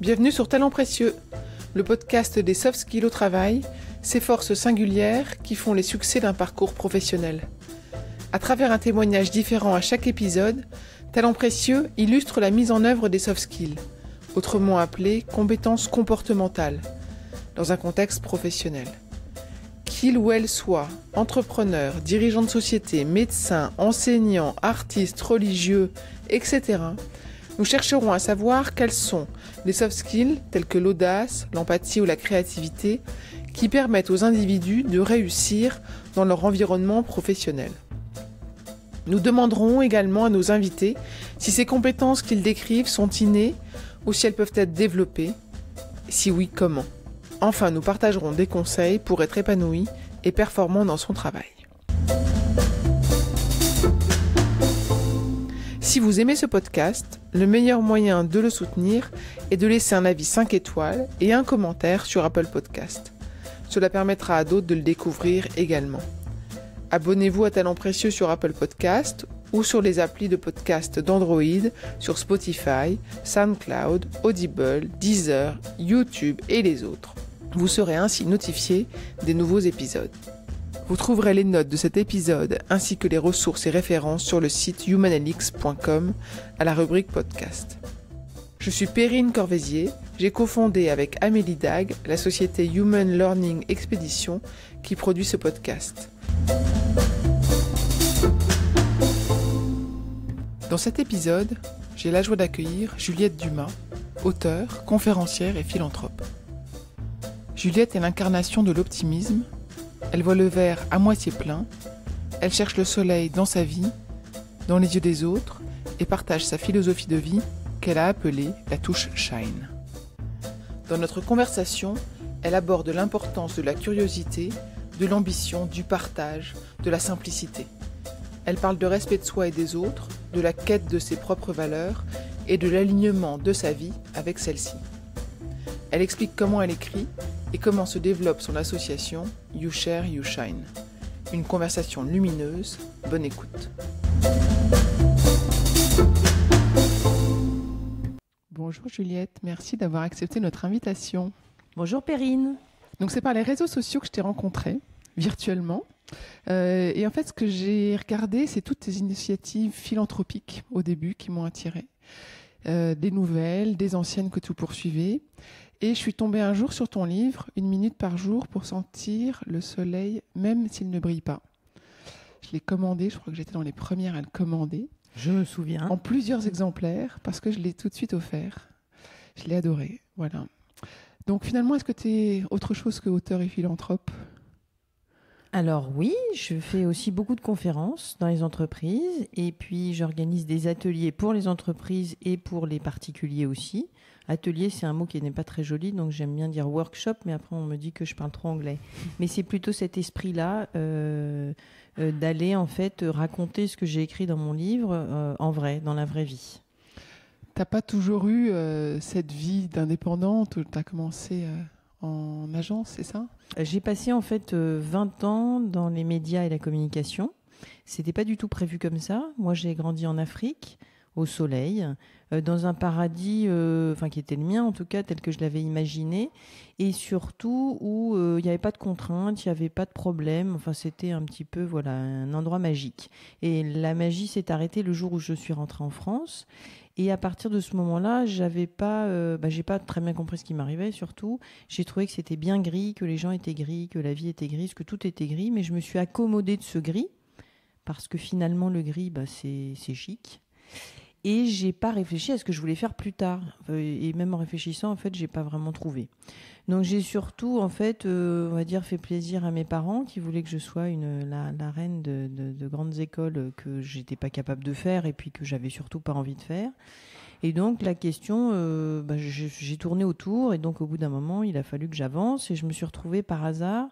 Bienvenue sur Talents Précieux, le podcast des soft skills au travail, ces forces singulières qui font les succès d'un parcours professionnel. À travers un témoignage différent à chaque épisode, Talents Précieux illustre la mise en œuvre des soft skills, autrement appelées compétences comportementales, dans un contexte professionnel. Qu'il ou elle soit entrepreneur, dirigeant de société, médecin, enseignant, artiste, religieux, etc., nous chercherons à savoir quels sont les soft skills tels que l'audace, l'empathie ou la créativité qui permettent aux individus de réussir dans leur environnement professionnel. Nous demanderons également à nos invités si ces compétences qu'ils décrivent sont innées ou si elles peuvent être développées, si oui, comment. Enfin, nous partagerons des conseils pour être épanoui et performant dans son travail. Si vous aimez ce podcast, le meilleur moyen de le soutenir est de laisser un avis 5 étoiles et un commentaire sur Apple Podcast. Cela permettra à d'autres de le découvrir également. Abonnez-vous à Talents Précieux sur Apple Podcast ou sur les applis de podcast d'Android, sur Spotify, SoundCloud, Audible, Deezer, YouTube et les autres. Vous serez ainsi notifié des nouveaux épisodes. Vous trouverez les notes de cet épisode ainsi que les ressources et références sur le site humanlx.com à la rubrique podcast. Je suis Perrine Corvézier, j'ai cofondé avec Amélie Dag la société Human Learning Expedition qui produit ce podcast. Dans cet épisode, j'ai la joie d'accueillir Juliette Dumas, auteure, conférencière et philanthrope. Juliette est l'incarnation de l'optimisme, elle voit le verre à moitié plein, elle cherche le soleil dans sa vie, dans les yeux des autres et partage sa philosophie de vie qu'elle a appelée la touche Shine. Dans notre conversation, elle aborde l'importance de la curiosité, de l'ambition, du partage, de la simplicité. Elle parle de respect de soi et des autres, de la quête de ses propres valeurs et de l'alignement de sa vie avec celle-ci. Elle explique comment elle écrit et comment se développe son association You Share, You Shine. Une conversation lumineuse, bonne écoute. Bonjour Juliette, merci d'avoir accepté notre invitation. Bonjour Perrine. Donc c'est par les réseaux sociaux que je t'ai rencontrée, virtuellement. Et en fait ce que j'ai regardé, c'est toutes tes initiatives philanthropiques au début qui m'ont attirée. Des nouvelles, des anciennes que tu poursuivais. Et je suis tombée un jour sur ton livre, 1 minute par jour pour sentir le soleil, même s'il ne brille pas. Je l'ai commandé, je crois que j'étais dans les premières à le commander. Je me souviens. En plusieurs exemplaires, parce que je l'ai tout de suite offert. Je l'ai adoré, voilà. Donc finalement, est-ce que tu es autre chose que auteur et philanthrope ? Alors oui, je fais aussi beaucoup de conférences dans les entreprises et puis j'organise des ateliers pour les entreprises et pour les particuliers aussi. Atelier, c'est un mot qui n'est pas très joli, donc j'aime bien dire workshop, mais après on me dit que je parle trop anglais. Mais c'est plutôt cet esprit-là d'aller en fait raconter ce que j'ai écrit dans mon livre en vrai, dans la vraie vie. T'as pas toujours eu cette vie d'indépendante où t'as commencé en agence, c'est ça ? J'ai passé en fait 20 ans dans les médias et la communication. C'était pas du tout prévu comme ça. Moi, j'ai grandi en Afrique, au soleil, dans un paradis, qui était le mien en tout cas, tel que je l'avais imaginé, et surtout où il n'y avait pas de contraintes, il n'y avait pas de problème. Enfin, c'était un petit peu un endroit magique. Et la magie s'est arrêtée le jour où je suis rentrée en France. Et à partir de ce moment-là, j'ai pas très bien compris ce qui m'arrivait. Surtout, j'ai trouvé que c'était bien gris, que les gens étaient gris, que la vie était grise, que tout était gris. Mais je me suis accommodée de ce gris parce que finalement, le gris, c'est chic. Et j'ai pas réfléchi à ce que je voulais faire plus tard. Et même en réfléchissant, en fait, j'ai pas vraiment trouvé. Donc j'ai surtout, en fait, fait plaisir à mes parents qui voulaient que je sois la reine de grandes écoles que j'étais pas capable de faire et puis que j'avais surtout pas envie de faire. Et donc la question, j'ai tourné autour et donc au bout d'un moment, il a fallu que j'avance et je me suis retrouvée par hasard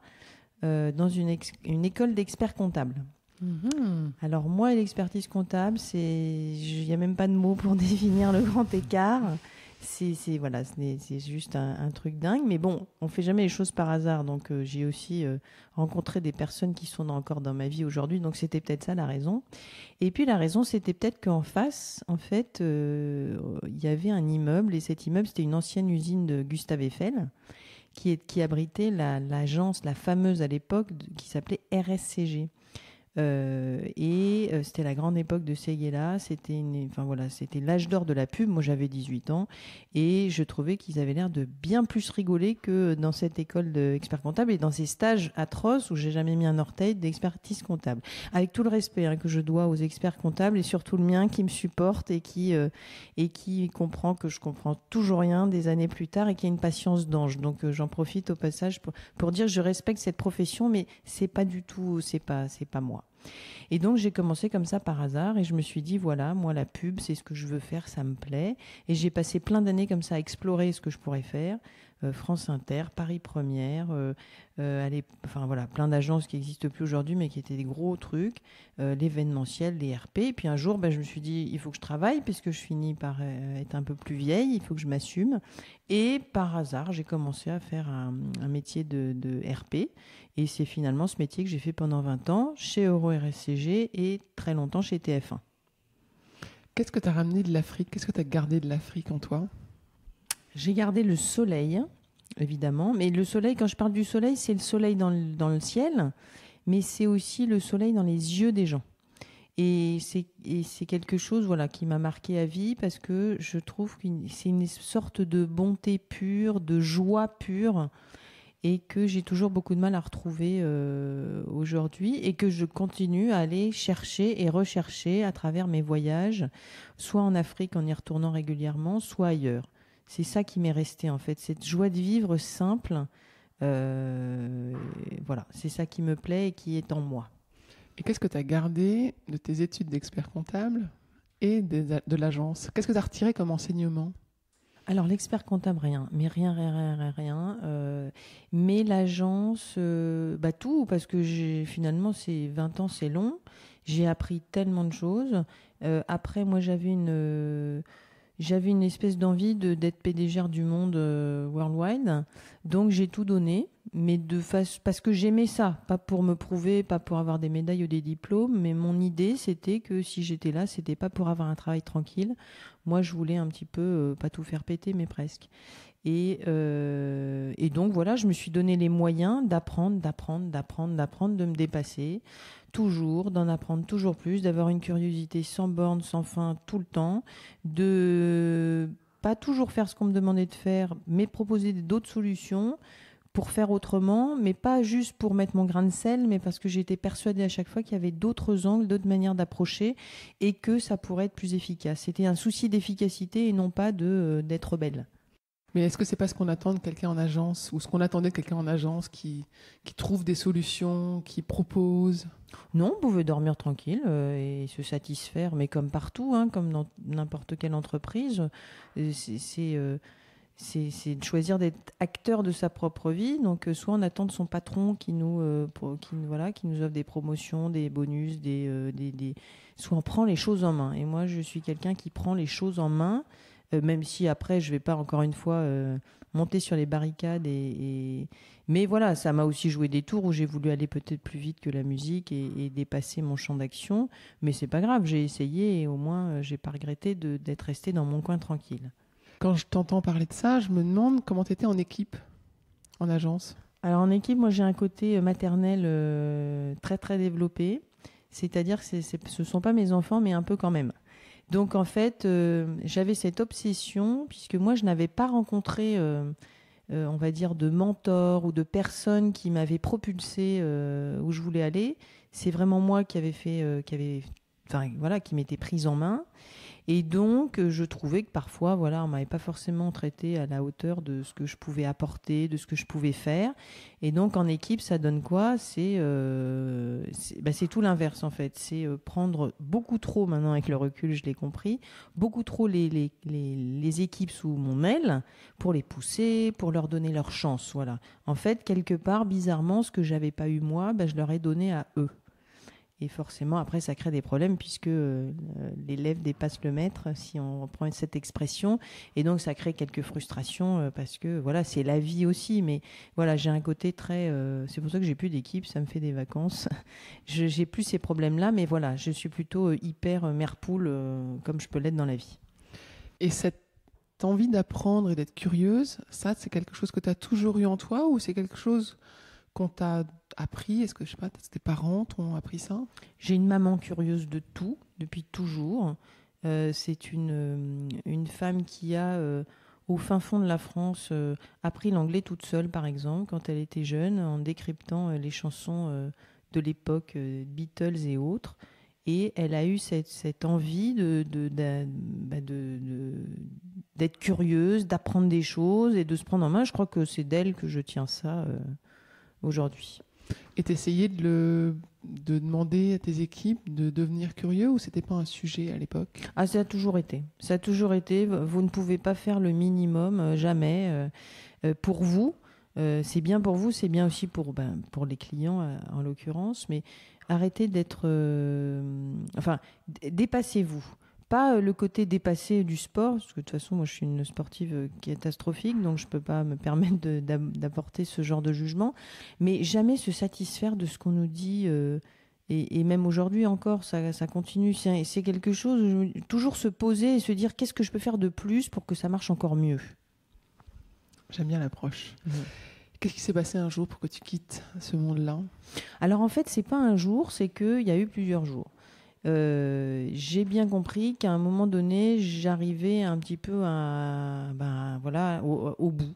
dans une école d'experts comptables. Mmh. Alors moi, l'expertise comptable, il n'y a même pas de mots pour définir le grand écart. Voilà, c'est juste un truc dingue. Mais bon, on fait jamais les choses par hasard. Donc, j'ai aussi rencontré des personnes qui sont encore dans ma vie aujourd'hui. Donc, c'était peut-être ça la raison. Et puis, la raison, c'était peut-être qu'en face, en fait, il y avait un immeuble. Et cet immeuble, c'était une ancienne usine de Gustave Eiffel qui abritait l'agence, la fameuse à l'époque, qui s'appelait RSCG. C'était la grande époque de Seguela, c'était l'âge d'or de la pub. Moi j'avais 18 ans et je trouvais qu'ils avaient l'air de bien plus rigoler que dans cette école d'expert comptable et dans ces stages atroces où j'ai jamais mis un orteil d'expertise comptable. Avec tout le respect que je dois aux experts comptables et surtout le mien qui me supporte et qui comprend que je comprends toujours rien des années plus tard et qui a une patience d'ange. Donc j'en profite au passage pour dire que je respecte cette profession, mais c'est pas moi. Et donc j'ai commencé comme ça par hasard et je me suis dit voilà, moi la pub c'est ce que je veux faire, ça me plaît, et j'ai passé plein d'années comme ça à explorer ce que je pourrais faire. France Inter, Paris Première, plein d'agences qui n'existent plus aujourd'hui mais qui étaient des gros trucs, l'événementiel, les RP. Et puis un jour je me suis dit il faut que je travaille puisque je finis par être un peu plus vieille, il faut que je m'assume. Et par hasard j'ai commencé à faire un métier de RP. Et c'est finalement ce métier que j'ai fait pendant 20 ans chez Euro RSCG et très longtemps chez TF1. Qu'est-ce que tu as ramené de l'Afrique? Qu'est-ce que tu as gardé de l'Afrique en toi? J'ai gardé le soleil, évidemment. Mais le soleil, quand je parle du soleil, c'est le soleil dans le ciel, mais c'est aussi le soleil dans les yeux des gens. Et c'est quelque chose qui m'a marqué à vie parce que je trouve que c'est une sorte de bonté pure, de joie pure, et que j'ai toujours beaucoup de mal à retrouver aujourd'hui et que je continue à aller chercher et rechercher à travers mes voyages, soit en Afrique en y retournant régulièrement, soit ailleurs. C'est ça qui m'est resté en fait, cette joie de vivre simple. C'est ça qui me plaît et qui est en moi. Et qu'est-ce que tu as gardé de tes études d'expert comptable et de l'agence? Qu'est-ce que tu as retiré comme enseignement? Alors, l'expert comptable, rien. Mais rien. Mais l'agence, tout, parce que finalement, 20 ans, c'est long. J'ai appris tellement de choses. Après, moi, j'avais une espèce d'envie d'être PDG du monde worldwide. Donc, j'ai tout donné, mais parce que j'aimais ça. Pas pour me prouver, pas pour avoir des médailles ou des diplômes, mais mon idée, c'était que si j'étais là, c'était pas pour avoir un travail tranquille. Moi, je voulais un petit peu, pas tout faire péter, mais presque. Et donc, voilà, je me suis donné les moyens d'apprendre, de me dépasser, toujours, d'en apprendre toujours plus, d'avoir une curiosité sans borne, sans fin, tout le temps, de pas toujours faire ce qu'on me demandait de faire, mais proposer d'autres solutions pour faire autrement, mais pas juste pour mettre mon grain de sel, mais parce que j'étais persuadée à chaque fois qu'il y avait d'autres angles, d'autres manières d'approcher et que ça pourrait être plus efficace. C'était un souci d'efficacité et non pas d'être belle. Mais est-ce que c'est pas ce qu'on attend de quelqu'un en agence ou ce qu'on attendait de quelqu'un en agence qui trouve des solutions, qui propose? Non, on pouvait dormir tranquille et se satisfaire, mais comme partout, comme dans n'importe quelle entreprise, c'est de choisir d'être acteur de sa propre vie. Donc, soit on attend de son patron qui nous offre des promotions, des bonus, soit on prend les choses en main. Et moi, je suis quelqu'un qui prend les choses en main. Même si après je vais pas encore une fois monter sur les barricades mais voilà, ça m'a aussi joué des tours où j'ai voulu aller peut-être plus vite que la musique et dépasser mon champ d'action, mais c'est pas grave, j'ai essayé et au moins j'ai pas regretté d'être resté dans mon coin tranquille. Quand je t'entends parler de ça, je me demande comment tu étais en équipe, en agence. Alors en équipe, moi j'ai un côté maternel très très développé, c'est-à-dire que ce sont pas mes enfants mais un peu quand même. Donc en fait, j'avais cette obsession, puisque moi je n'avais pas rencontré, on va dire, de mentors ou de personnes qui m'avaient propulsé où je voulais aller. C'est vraiment moi qui m'étais prise en main. Et donc, je trouvais que parfois, on m'avait pas forcément traité à la hauteur de ce que je pouvais apporter, de ce que je pouvais faire. Et donc, en équipe, ça donne quoi? C'est tout l'inverse, en fait. C'est prendre beaucoup trop, maintenant avec le recul, je l'ai compris, beaucoup trop les équipes sous mon aile pour les pousser, pour leur donner leur chance. Voilà. En fait, quelque part, bizarrement, ce que j'avais pas eu moi, je leur ai donné à eux. Et forcément, après, ça crée des problèmes puisque l'élève dépasse le maître, si on reprend cette expression. Et donc, ça crée quelques frustrations parce que, voilà, c'est la vie aussi. Mais voilà, j'ai un côté très... c'est pour ça que j'ai plus d'équipe, ça me fait des vacances. J'ai plus ces problèmes-là, mais voilà, je suis plutôt hyper mère-poule comme je peux l'être dans la vie. Et cette envie d'apprendre et d'être curieuse, ça, c'est quelque chose que tu as toujours eu en toi ou c'est quelque chose qu'on t'a appris? Est-ce que, je sais pas, tes parents t'ont appris ça? J'ai une maman curieuse de tout, depuis toujours. C'est une femme qui a, au fin fond de la France, appris l'anglais toute seule, par exemple, quand elle était jeune, en décryptant les chansons de l'époque, Beatles et autres. Et elle a eu cette envie d'être curieuse, d'apprendre des choses et de se prendre en main. Je crois que c'est d'elle que je tiens ça aujourd'hui. Et t'essayais de demander à tes équipes de devenir curieux ou c'était pas un sujet à l'époque? Ah, ça a toujours été. Ça a toujours été. Vous ne pouvez pas faire le minimum, jamais. Pour vous, c'est bien pour vous, c'est bien aussi pour les clients, en l'occurrence. Mais arrêtez d'être... enfin, dépassez-vous. Pas le côté dépassé du sport, parce que de toute façon, moi, je suis une sportive catastrophique, donc je peux pas me permettre d'apporter ce genre de jugement. Mais jamais se satisfaire de ce qu'on nous dit, et même aujourd'hui encore, ça continue. C'est quelque chose, toujours se poser et se dire qu'est-ce que je peux faire de plus pour que ça marche encore mieux. J'aime bien l'approche. Qu'est-ce qui s'est passé un jour pour que tu quittes ce monde-là? Alors en fait, c'est pas un jour, c'est qu'il y a eu plusieurs jours. J'ai bien compris qu'à un moment donné, j'arrivais un petit peu au bout.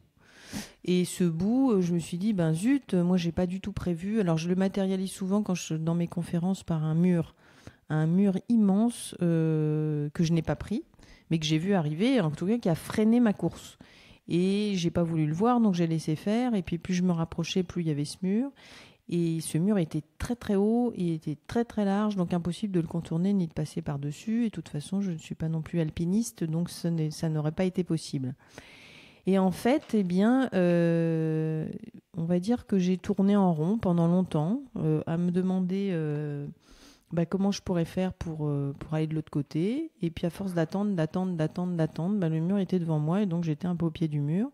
Et ce bout, je me suis dit, zut, moi j'ai pas du tout prévu. Alors je le matérialise souvent dans mes conférences par un mur immense que je n'ai pas pris, mais que j'ai vu arriver, en tout cas qui a freiné ma course. Et j'ai pas voulu le voir, donc j'ai laissé faire. Et puis plus je me rapprochais, plus il y avait ce mur. Et ce mur était très très haut, il était très très large, donc impossible de le contourner ni de passer par-dessus. Et de toute façon, je ne suis pas non plus alpiniste, donc ça n'aurait pas été possible. Et en fait, on va dire que j'ai tourné en rond pendant longtemps, à me demander comment je pourrais faire pour aller de l'autre côté. Et puis à force d'attendre, le mur était devant moi et donc j'étais un peu au pied du mur.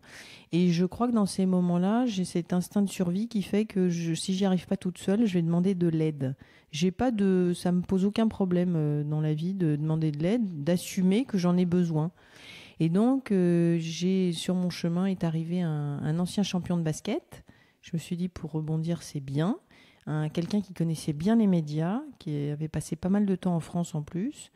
Et je crois que dans ces moments-là, j'ai cet instinct de survie qui fait que si j'y arrive pas toute seule, je vais demander de l'aide. Ça me pose aucun problème dans la vie de demander de l'aide, d'assumer que j'en ai besoin. Et donc, sur mon chemin est arrivé un ancien champion de basket. Je me suis dit, pour rebondir, c'est bien. Quelqu'un qui connaissait bien les médias, qui avait passé pas mal de temps en France en plus,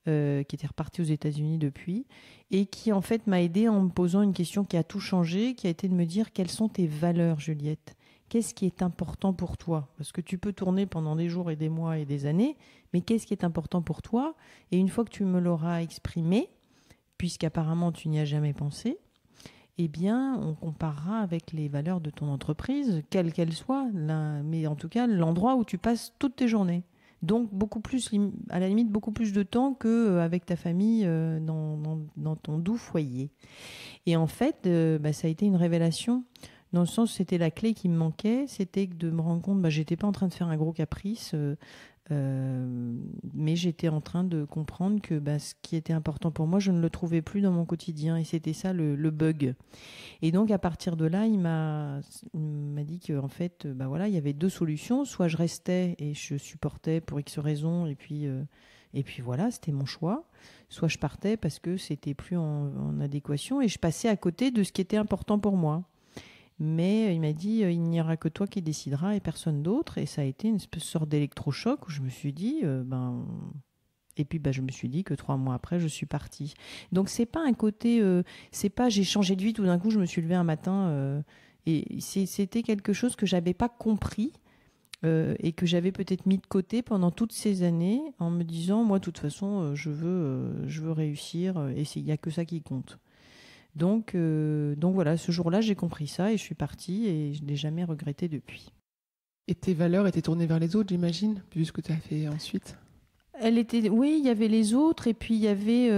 qui était reparti aux États-Unis depuis, et qui en fait m'a aidé en me posant une question qui a tout changé, qui a été de me dire quelles sont tes valeurs, Juliette? Qu'est-ce qui est important pour toi? Parce que tu peux tourner pendant des jours et des mois et des années, mais qu'est-ce qui est important pour toi? Et une fois que tu me l'auras exprimé, puisqu'apparemment tu n'y as jamais pensé, eh bien, on comparera avec les valeurs de ton entreprise, quelles qu'elles soient, mais en tout cas, l'endroit où tu passes toutes tes journées. Donc, beaucoup plus, à la limite, beaucoup plus de temps qu'avec ta famille dans ton doux foyer. Et en fait, ça a été une révélation, dans le sens où c'était la clé qui me manquait, c'était de me rendre compte, j'étais pas en train de faire un gros caprice, mais j'étais en train de comprendre que ce qui était important pour moi, je ne le trouvais plus dans mon quotidien, et c'était ça le bug. Et donc à partir de là, il m'a dit qu'en fait, il y avait deux solutions. Soit je restais et je supportais pour X raisons, et puis voilà, c'était mon choix. Soit je partais parce que c'était plus en adéquation et je passais à côté de ce qui était important pour moi. Mais il m'a dit, il n'y aura que toi qui décideras et personne d'autre. Et ça a été une sorte d'électrochoc où je me suis dit, et puis je me suis dit que 3 mois après, je suis partie. Donc c'est pas un côté, c'est pas j'ai changé de vie tout d'un coup, je me suis levée un matin. Et c'était quelque chose que j'avais pas compris et que j'avais peut-être mis de côté pendant toutes ces années en me disant, moi de toute façon, je veux réussir et il y a que ça qui compte. Donc voilà, ce jour-là, j'ai compris ça et je suis partie et je n'ai jamais regretté depuis. Et tes valeurs étaient tournées vers les autres, j'imagine, vu ce que tu as fait ensuite? Oui, il y avait les autres et puis il y avait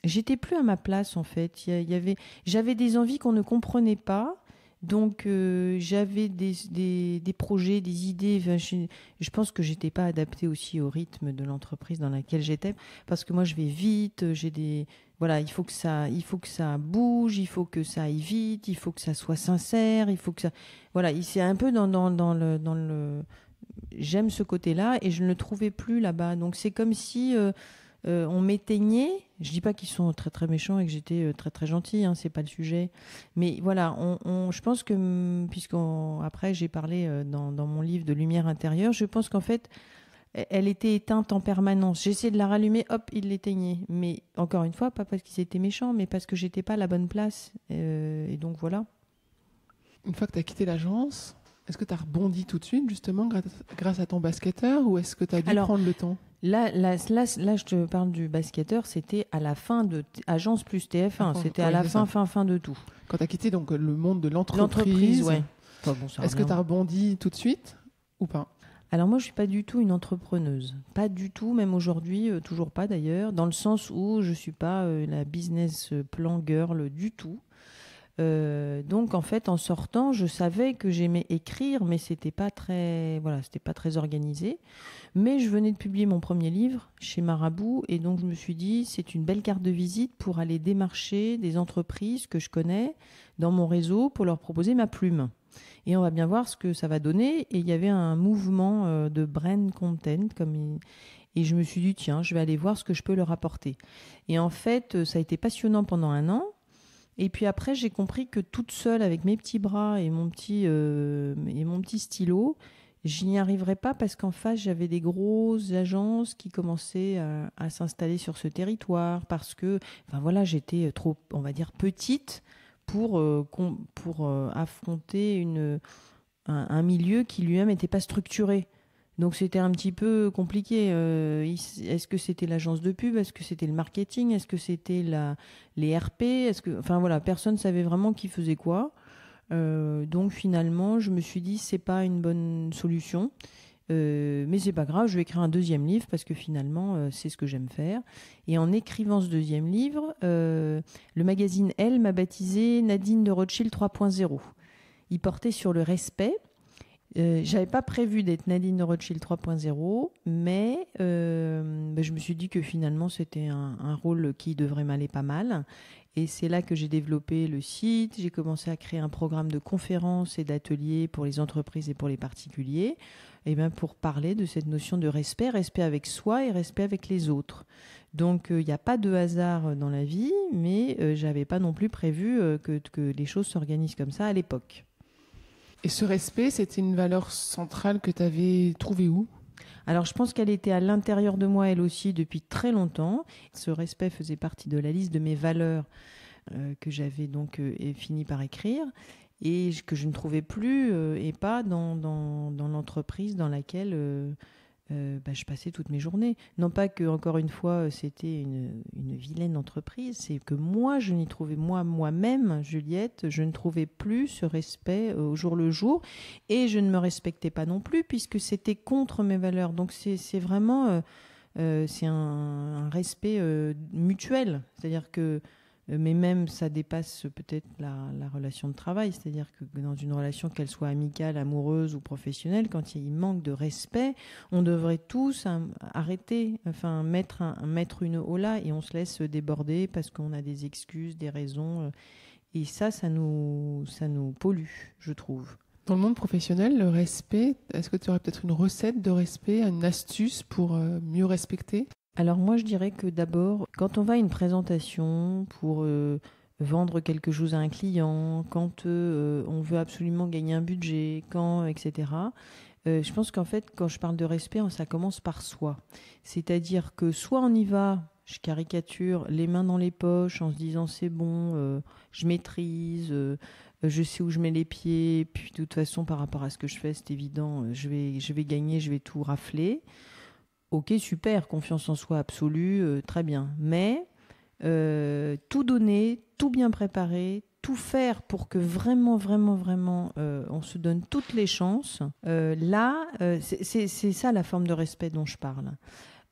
j'étais plus à ma place en fait. J'avais des envies qu'on ne comprenait pas, Donc, j'avais des projets, des idées. Enfin, je pense que j'étais pas adaptée aussi au rythme de l'entreprise dans laquelle j'étais, parce que moi, je vais vite. Voilà, il faut que ça bouge, il faut que ça aille vite, il faut que ça soit sincère, il faut que ça. Voilà, c'est un peu dans le. J'aime ce côté-là et je ne le trouvais plus là-bas. Donc, c'est comme si on m'éteignait. Je dis pas qu'ils sont très très méchants et que j'étais très très gentille, hein, c'est pas le sujet. Mais voilà, je pense que après j'ai parlé dans mon livre de Lumière intérieure, je pense qu'en fait elle était éteinte en permanence. J'essayais de la rallumer, hop, il l'éteignait. Mais encore une fois, pas parce qu'ils étaient méchants, mais parce que j'étais pas à la bonne place. Et donc voilà. Une fois que tu as quitté l'agence, est-ce que tu as rebondi tout de suite, justement, grâce à ton basketteur, ou est-ce que tu as dû prendre le temps ? Là, je te parle du basketteur, c'était à la fin de Agence plus TF1, c'était à la fin de tout. Quand tu as quitté donc, le monde de l'entreprise, ouais. Enfin, bon, est-ce que tu as rebondi tout de suite ou pas ? Alors moi, je suis pas du tout une entrepreneuse. Pas du tout, même aujourd'hui, toujours pas d'ailleurs, dans le sens où je suis pas la business plan girl du tout. Donc en fait, en sortant, je savais que j'aimais écrire, mais c'était pas très organisé. Mais je venais de publier mon premier livre chez Marabout, et donc je me suis dit, c'est une belle carte de visite pour aller démarcher des entreprises que je connais dans mon réseau pour leur proposer ma plume. Et on va bien voir ce que ça va donner. Et il y avait un mouvement de brand content, et je me suis dit, tiens, je vais aller voir ce que je peux leur apporter. Et en fait, ça a été passionnant pendant 1 an. Et puis après, j'ai compris que toute seule, avec mes petits bras et mon petit stylo, je n'y arriverais pas, parce qu'en face, j'avais des grosses agences qui commençaient à s'installer sur ce territoire, parce que j'étais trop, on va dire, petite pour affronter un milieu qui lui-même n'était pas structuré. Donc c'était un petit peu compliqué. Est-ce que c'était l'agence de pub ? Est-ce que c'était le marketing ? Est-ce que c'était les RP ? Personne ne savait vraiment qui faisait quoi. Donc finalement, je me suis dit, c'est pas une bonne solution. Mais c'est pas grave, je vais écrire un 2e livre, parce que finalement, c'est ce que j'aime faire. Et en écrivant ce 2e livre, le magazine Elle m'a baptisé Nadine de Rothschild 3.0. Il portait sur le respect. J'avais pas prévu d'être Nadine de Rothschild 3.0, mais je me suis dit que finalement c'était un rôle qui devrait m'aller pas mal. Et c'est là que j'ai développé le site. J'ai commencé à créer un programme de conférences et d'ateliers pour les entreprises et pour les particuliers, pour parler de cette notion de respect avec soi et respect avec les autres. Donc il n'y a pas de hasard dans la vie, mais j'avais pas non plus prévu que les choses s'organisent comme ça à l'époque. Et ce respect, c'était une valeur centrale que tu avais trouvée où ? Alors, je pense qu'elle était à l'intérieur de moi, elle aussi, depuis très longtemps. Ce respect faisait partie de la liste de mes valeurs que j'avais donc fini par écrire, et que je ne trouvais plus et pas dans l'entreprise dans laquelle je passais toutes mes journées. Non pas que, encore une fois, c'était une vilaine entreprise, c'est que moi, je n'y trouvais, moi-même, Juliette, je ne trouvais plus ce respect au jour le jour, et je ne me respectais pas non plus, puisque c'était contre mes valeurs. Donc c'est vraiment c'est un respect mutuel, c'est-à-dire que mais même ça dépasse peut-être la relation de travail, c'est-à-dire que dans une relation, qu'elle soit amicale, amoureuse ou professionnelle, quand il manque de respect, on devrait tous arrêter, mettre une holà, et on se laisse déborder parce qu'on a des excuses, des raisons, et ça nous pollue, je trouve. Dans le monde professionnel, le respect, est-ce que tu aurais peut-être une recette de respect, une astuce pour mieux respecter ? Alors moi, je dirais que d'abord, quand on va à une présentation pour vendre quelque chose à un client, quand on veut absolument gagner un budget, etc., je pense qu'en fait, quand je parle de respect, ça commence par soi. C'est-à-dire que soit on y va, je caricature, les mains dans les poches, en se disant c'est bon, je maîtrise, je sais où je mets les pieds, puis de toute façon, par rapport à ce que je fais, c'est évident, je vais gagner, je vais tout rafler. Ok, super, confiance en soi absolue, très bien. Mais tout donner, tout bien préparer, tout faire pour que vraiment, on se donne toutes les chances. C'est ça la forme de respect dont je parle.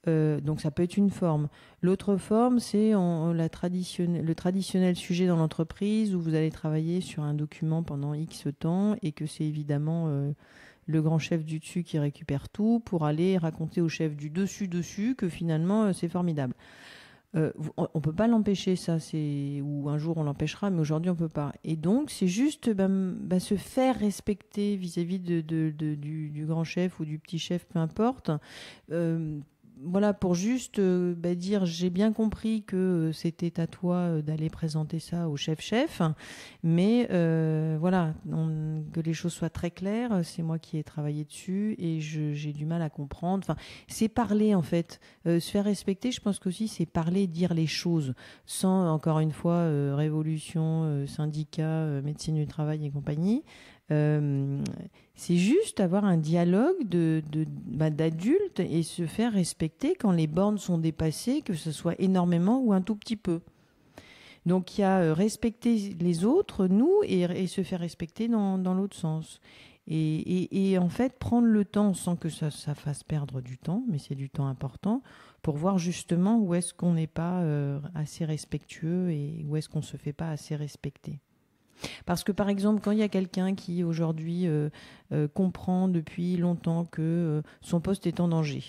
Donc ça peut être une forme. L'autre forme, c'est le traditionnel sujet dans l'entreprise où vous allez travailler sur un document pendant X temps et que c'est évidemment le grand chef du dessus qui récupère tout pour aller raconter au chef du dessus que finalement c'est formidable. On ne peut pas l'empêcher, ça, ou un jour on l'empêchera, mais aujourd'hui on ne peut pas. Et donc c'est juste se faire respecter vis-à-vis du grand chef ou du petit chef, peu importe. Voilà, pour juste dire j'ai bien compris que c'était à toi d'aller présenter ça au chef, mais voilà, que les choses soient très claires, c'est moi qui ai travaillé dessus et j'ai du mal à comprendre. Enfin, c'est parler en fait, se faire respecter, je pense qu'aussi c'est parler, dire les choses, sans encore une fois révolution, syndicat, médecine du travail et compagnie. C'est juste avoir un dialogue d'adultes et se faire respecter quand les bornes sont dépassées, que ce soit énormément ou un tout petit peu. Donc il y a respecter les autres, nous, et se faire respecter dans l'autre sens. Et en fait, prendre le temps sans que ça fasse perdre du temps, mais c'est du temps important, pour voir justement où est-ce qu'on n'est pas assez respectueux et où est-ce qu'on ne se fait pas assez respecter. Parce que par exemple, quand il y a quelqu'un qui aujourd'hui comprend depuis longtemps que son poste est en danger,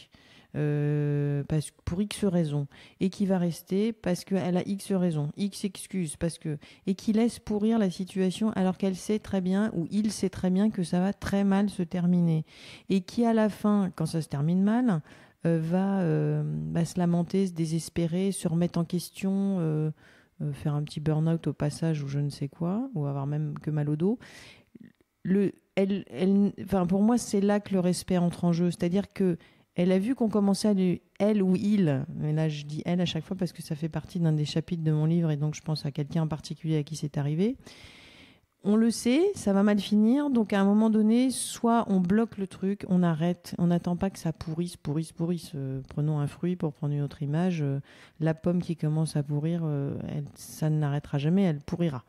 pour X raisons, et qui va rester parce qu'elle a X raisons, X excuses, et qui laisse pourrir la situation alors qu'elle sait très bien, ou il sait très bien que ça va très mal se terminer, et qui à la fin, quand ça se termine mal, va se lamenter, se désespérer, se remettre en question, faire un petit burn-out au passage ou je ne sais quoi, ou avoir même que mal au dos. Pour moi, c'est là que le respect entre en jeu. C'est-à-dire que elle a vu qu'on commençait à lui, elle ou il, mais là je dis elle à chaque fois parce que ça fait partie d'un des chapitres de mon livre et donc je pense à quelqu'un en particulier à qui c'est arrivé. On le sait, ça va mal finir, donc à un moment donné, soit on bloque le truc, on arrête, on n'attend pas que ça pourrisse. Prenons un fruit pour prendre une autre image. La pomme qui commence à pourrir, ça n'arrêtera jamais, elle pourrira.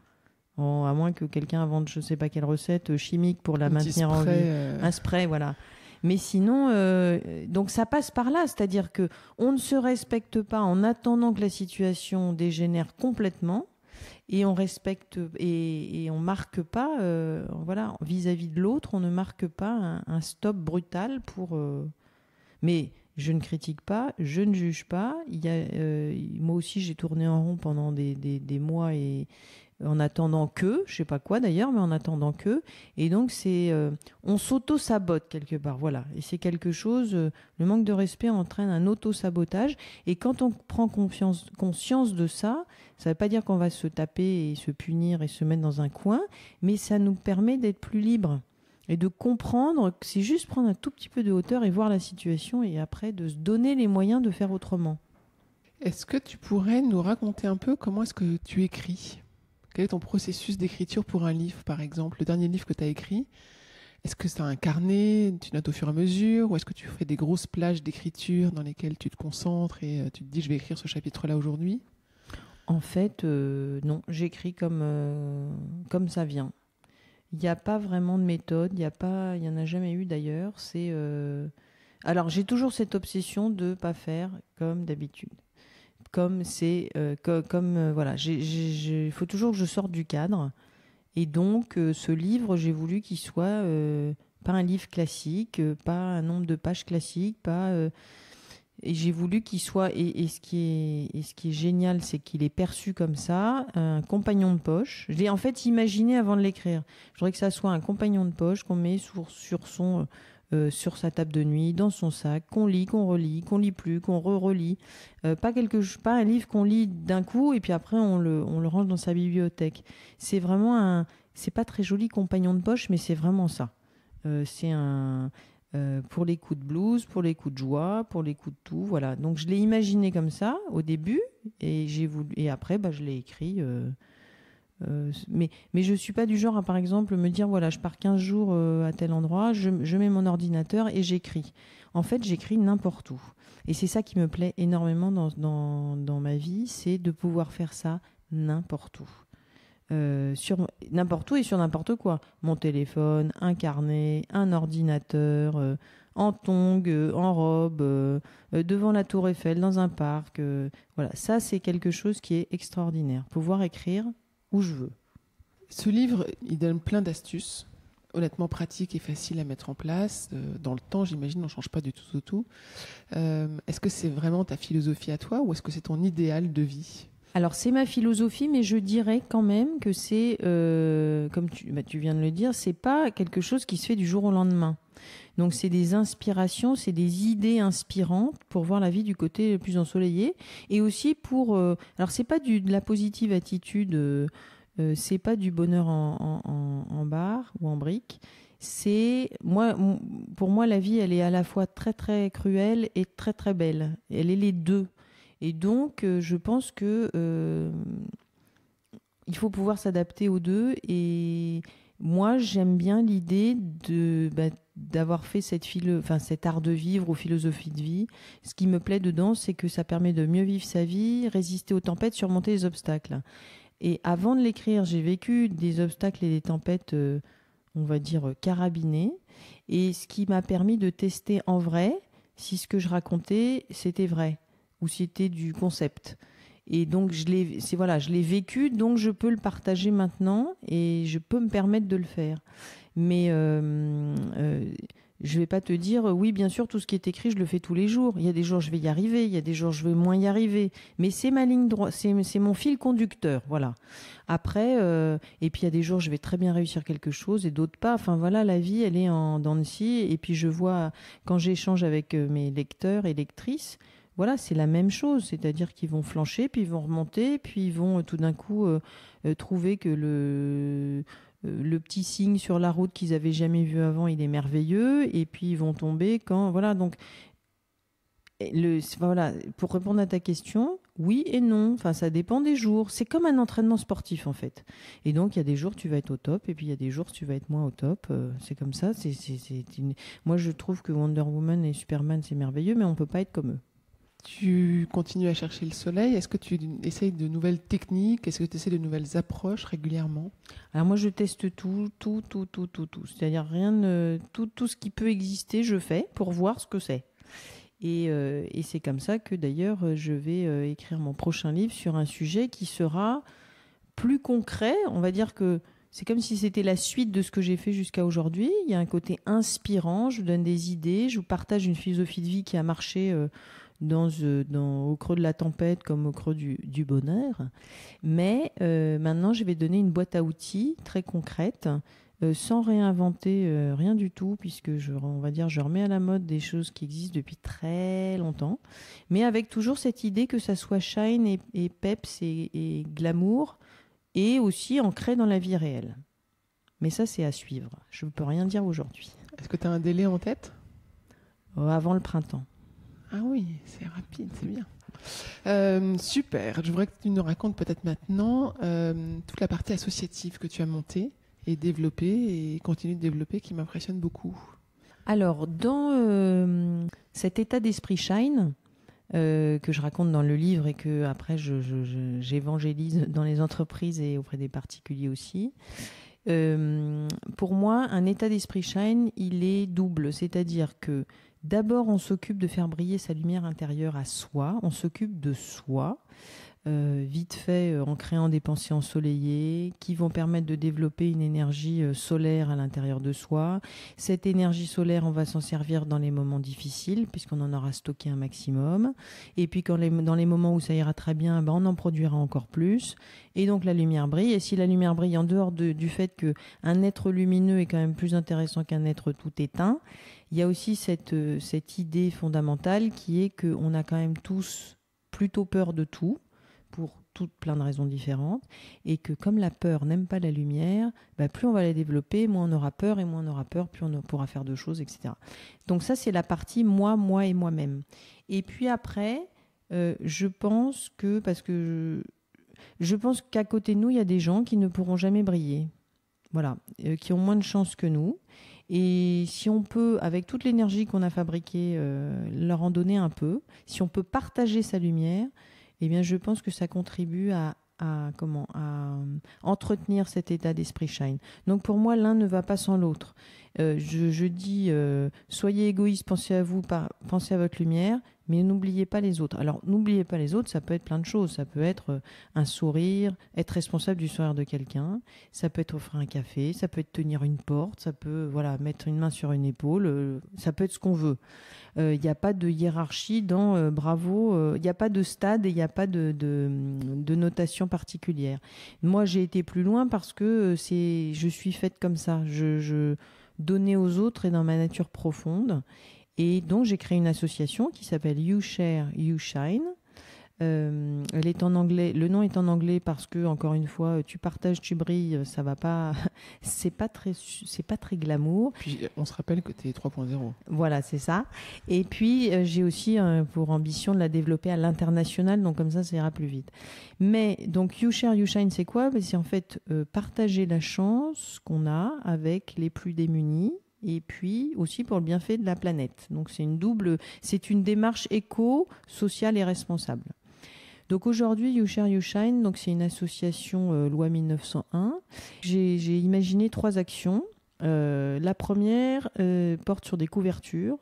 À moins que quelqu'un invente je ne sais pas quelle recette chimique pour la maintenir en vie. Un spray, voilà. Mais sinon, donc ça passe par là, c'est-à-dire que on ne se respecte pas en attendant que la situation dégénère complètement. Et on respecte et on marque pas, voilà, vis-à-vis de l'autre, on ne marque pas un stop brutal pour. Mais je ne critique pas, je ne juge pas. Moi aussi, j'ai tourné en rond pendant des mois et en attendant que, je sais pas quoi d'ailleurs, mais en attendant que. Et donc on s'auto-sabote quelque part, voilà. Et c'est quelque chose. Le manque de respect entraîne un auto-sabotage. Et quand on prend conscience de ça. Ça ne veut pas dire qu'on va se taper et se punir et se mettre dans un coin, mais ça nous permet d'être plus libres et de comprendre que c'est juste prendre un tout petit peu de hauteur et voir la situation et après de se donner les moyens de faire autrement. Est-ce que tu pourrais nous raconter un peu comment est-ce que tu écris ? Quel est ton processus d'écriture pour un livre, par exemple, le dernier livre que tu as écrit ? Est-ce que c'est un carnet, tu notes au fur et à mesure, ou est-ce que tu fais des grosses plages d'écriture dans lesquelles tu te concentres et tu te dis je vais écrire ce chapitre-là aujourd'hui ? En fait, non, j'écris comme ça vient. Il n'y a pas vraiment de méthode, il y en a jamais eu d'ailleurs. Alors j'ai toujours cette obsession de pas faire comme d'habitude. Voilà, il faut toujours que je sorte du cadre. Et donc ce livre, j'ai voulu qu'il soit pas un livre classique, pas un nombre de pages classique, pas et j'ai voulu qu'il soit et ce qui est génial, c'est qu'il est perçu comme ça, un compagnon de poche. Je l'ai en fait imaginé avant de l'écrire. Je voudrais que ça soit un compagnon de poche qu'on met sur sa table de nuit, dans son sac, qu'on lit, qu'on relit, qu'on lit plus, qu'on relit. Pas un livre qu'on lit d'un coup et puis après on le range dans sa bibliothèque. C'est vraiment c'est pas très joli compagnon de poche, mais c'est vraiment ça. C'est pour les coups de blues, pour les coups de joie, pour les coups de tout, voilà. Donc je l'ai imaginé comme ça au début et après je l'ai écrit. Mais je suis pas du genre à par exemple me dire voilà je pars 15 jours à tel endroit, je mets mon ordinateur et j'écris. En fait j'écris n'importe où et c'est ça qui me plaît énormément dans ma vie, c'est de pouvoir faire ça n'importe où. sur n'importe où et sur n'importe quoi. Mon téléphone, un carnet, un ordinateur, en tongs, en robe, devant la Tour Eiffel, dans un parc. Voilà, ça c'est quelque chose qui est extraordinaire. Pouvoir écrire où je veux. Ce livre, il donne plein d'astuces, honnêtement pratiques et faciles à mettre en place. Dans le temps, j'imagine, on ne change pas du tout au tout. Est-ce que c'est vraiment ta philosophie à toi ou est-ce que c'est ton idéal de vie ? Alors c'est ma philosophie, mais je dirais quand même que c'est, comme tu viens de le dire, c'est pas quelque chose qui se fait du jour au lendemain. Donc c'est des inspirations, c'est des idées inspirantes pour voir la vie du côté le plus ensoleillé, et aussi pour, alors c'est pas de la positive attitude, c'est pas du bonheur en barre ou en brique. C'est pour moi la vie, elle est à la fois très très cruelle et très très belle. Elle est les deux. Et donc, je pense que il faut pouvoir s'adapter aux deux. Et moi, j'aime bien l'idée d'avoir fait cet art de vivre ou philosophie de vie. Ce qui me plaît dedans, c'est que ça permet de mieux vivre sa vie, résister aux tempêtes, surmonter les obstacles. Et avant de l'écrire, j'ai vécu des obstacles et des tempêtes, on va dire, carabinées. Et ce qui m'a permis de tester en vrai si ce que je racontais, c'était vrai ou si c'était du concept. Et donc, je l'ai vécu, donc je peux le partager maintenant et je peux me permettre de le faire. Mais je vais pas te dire, oui, bien sûr, tout ce qui est écrit, je le fais tous les jours. Il y a des jours, je vais y arriver. Il y a des jours, je vais moins y arriver. Mais c'est ma ligne droite, c'est mon fil conducteur, voilà. Après, et puis il y a des jours, je vais très bien réussir quelque chose et d'autres pas. Enfin, voilà, la vie, elle est en dents de scie. Et puis, je vois, quand j'échange avec mes lecteurs et lectrices, voilà, c'est la même chose. C'est-à-dire qu'ils vont flancher, puis ils vont remonter, puis ils vont tout d'un coup trouver que le petit signe sur la route qu'ils avaient jamais vu avant, il est merveilleux, et puis ils vont tomber quand, voilà. Donc, voilà, pour répondre à ta question, oui et non. Enfin, ça dépend des jours. C'est comme un entraînement sportif en fait. Et donc, il y a des jours tu vas être au top, et puis il y a des jours tu vas être moins au top. C'est comme ça. Moi, je trouve que Wonder Woman et Superman c'est merveilleux, mais on peut pas être comme eux. Tu continues à chercher le soleil. Est-ce que tu essayes de nouvelles techniques? Est-ce que tu essaies de nouvelles approches régulièrement? Alors moi, je teste tout. C'est-à-dire tout ce qui peut exister, je fais pour voir ce que c'est. Et c'est comme ça que d'ailleurs, je vais écrire mon prochain livre sur un sujet qui sera plus concret. On va dire que c'est comme si c'était la suite de ce que j'ai fait jusqu'à aujourd'hui. Il y a un côté inspirant, je vous donne des idées, je vous partage une philosophie de vie qui a marché au creux de la tempête comme au creux du bonheur. Mais maintenant, je vais donner une boîte à outils très concrète, sans réinventer rien du tout, puisque on va dire, je remets à la mode des choses qui existent depuis très longtemps, mais avec toujours cette idée que ça soit shine et peps et glamour, et aussi ancré dans la vie réelle. Mais ça, c'est à suivre. Je ne peux rien dire aujourd'hui. Est-ce que tu as un délai en tête? Avant le printemps. Ah oui, c'est rapide, c'est bien. Super. Je voudrais que tu nous racontes peut-être maintenant toute la partie associative que tu as montée et développée et continue de développer qui m'impressionne beaucoup. Alors, dans cet état d'esprit shine que je raconte dans le livre et que après j'évangélise dans les entreprises et auprès des particuliers aussi, pour moi, un état d'esprit shine, il est double. C'est-à-dire que d'abord, on s'occupe de faire briller sa lumière intérieure à soi, on s'occupe de soi, vite fait en créant des pensées ensoleillées qui vont permettre de développer une énergie solaire à l'intérieur de soi. Cette énergie solaire, on va s'en servir dans les moments difficiles puisqu'on en aura stocké un maximum. Et puis dans les moments où ça ira très bien, on en produira encore plus. Et donc la lumière brille. Et si la lumière brille en dehors du fait qu'un être lumineux est quand même plus intéressant qu'un être tout éteint, il y a aussi cette idée fondamentale qui est qu'on a quand même tous plutôt peur de tout, pour plein de raisons différentes, et que comme la peur n'aime pas la lumière, plus on va la développer, moins on aura peur, et moins on aura peur, plus on pourra faire de choses, etc. Donc ça, c'est la partie moi et moi-même. Et puis après, je pense qu'à côté de nous, il y a des gens qui ne pourront jamais briller. Voilà, qui ont moins de chance que nous. Et si on peut, avec toute l'énergie qu'on a fabriquée, leur en donner un peu, si on peut partager sa lumière, eh bien, je pense que ça contribue à à entretenir cet état d'esprit shine. Donc pour moi, l'un ne va pas sans l'autre. Je dis, soyez égoïste, pensez à vous, pensez à votre lumière, mais n'oubliez pas les autres. Alors, n'oubliez pas les autres, ça peut être plein de choses. Ça peut être un sourire, être responsable du sourire de quelqu'un. Ça peut être offrir un café, ça peut être tenir une porte, ça peut mettre une main sur une épaule. Ça peut être ce qu'on veut. Il n'y a pas de hiérarchie dans bravo. Il n'y a pas de stade et il n'y a pas de notation particulière. Moi, j'ai été plus loin parce que je suis faite comme ça. Je donner aux autres est dans ma nature profonde. Et donc, j'ai créé une association qui s'appelle You Share, You Shine. Elle est en anglais. Le nom est en anglais parce que, encore une fois, tu partages, tu brilles, ça va pas. C'est pas très glamour. Puis, on se rappelle que tu es 3.0. Voilà, c'est ça. Et puis, j'ai aussi pour ambition de la développer à l'international, donc comme ça ira plus vite. Mais donc, You Share, You Shine, c'est quoi? C'est en fait partager la chance qu'on a avec les plus démunis. Et puis aussi pour le bienfait de la planète. Donc c'est une démarche éco, sociale et responsable. Donc aujourd'hui, You Share, You Shine, donc c'est une association loi 1901. J'ai imaginé 3 actions. La première porte sur des couvertures.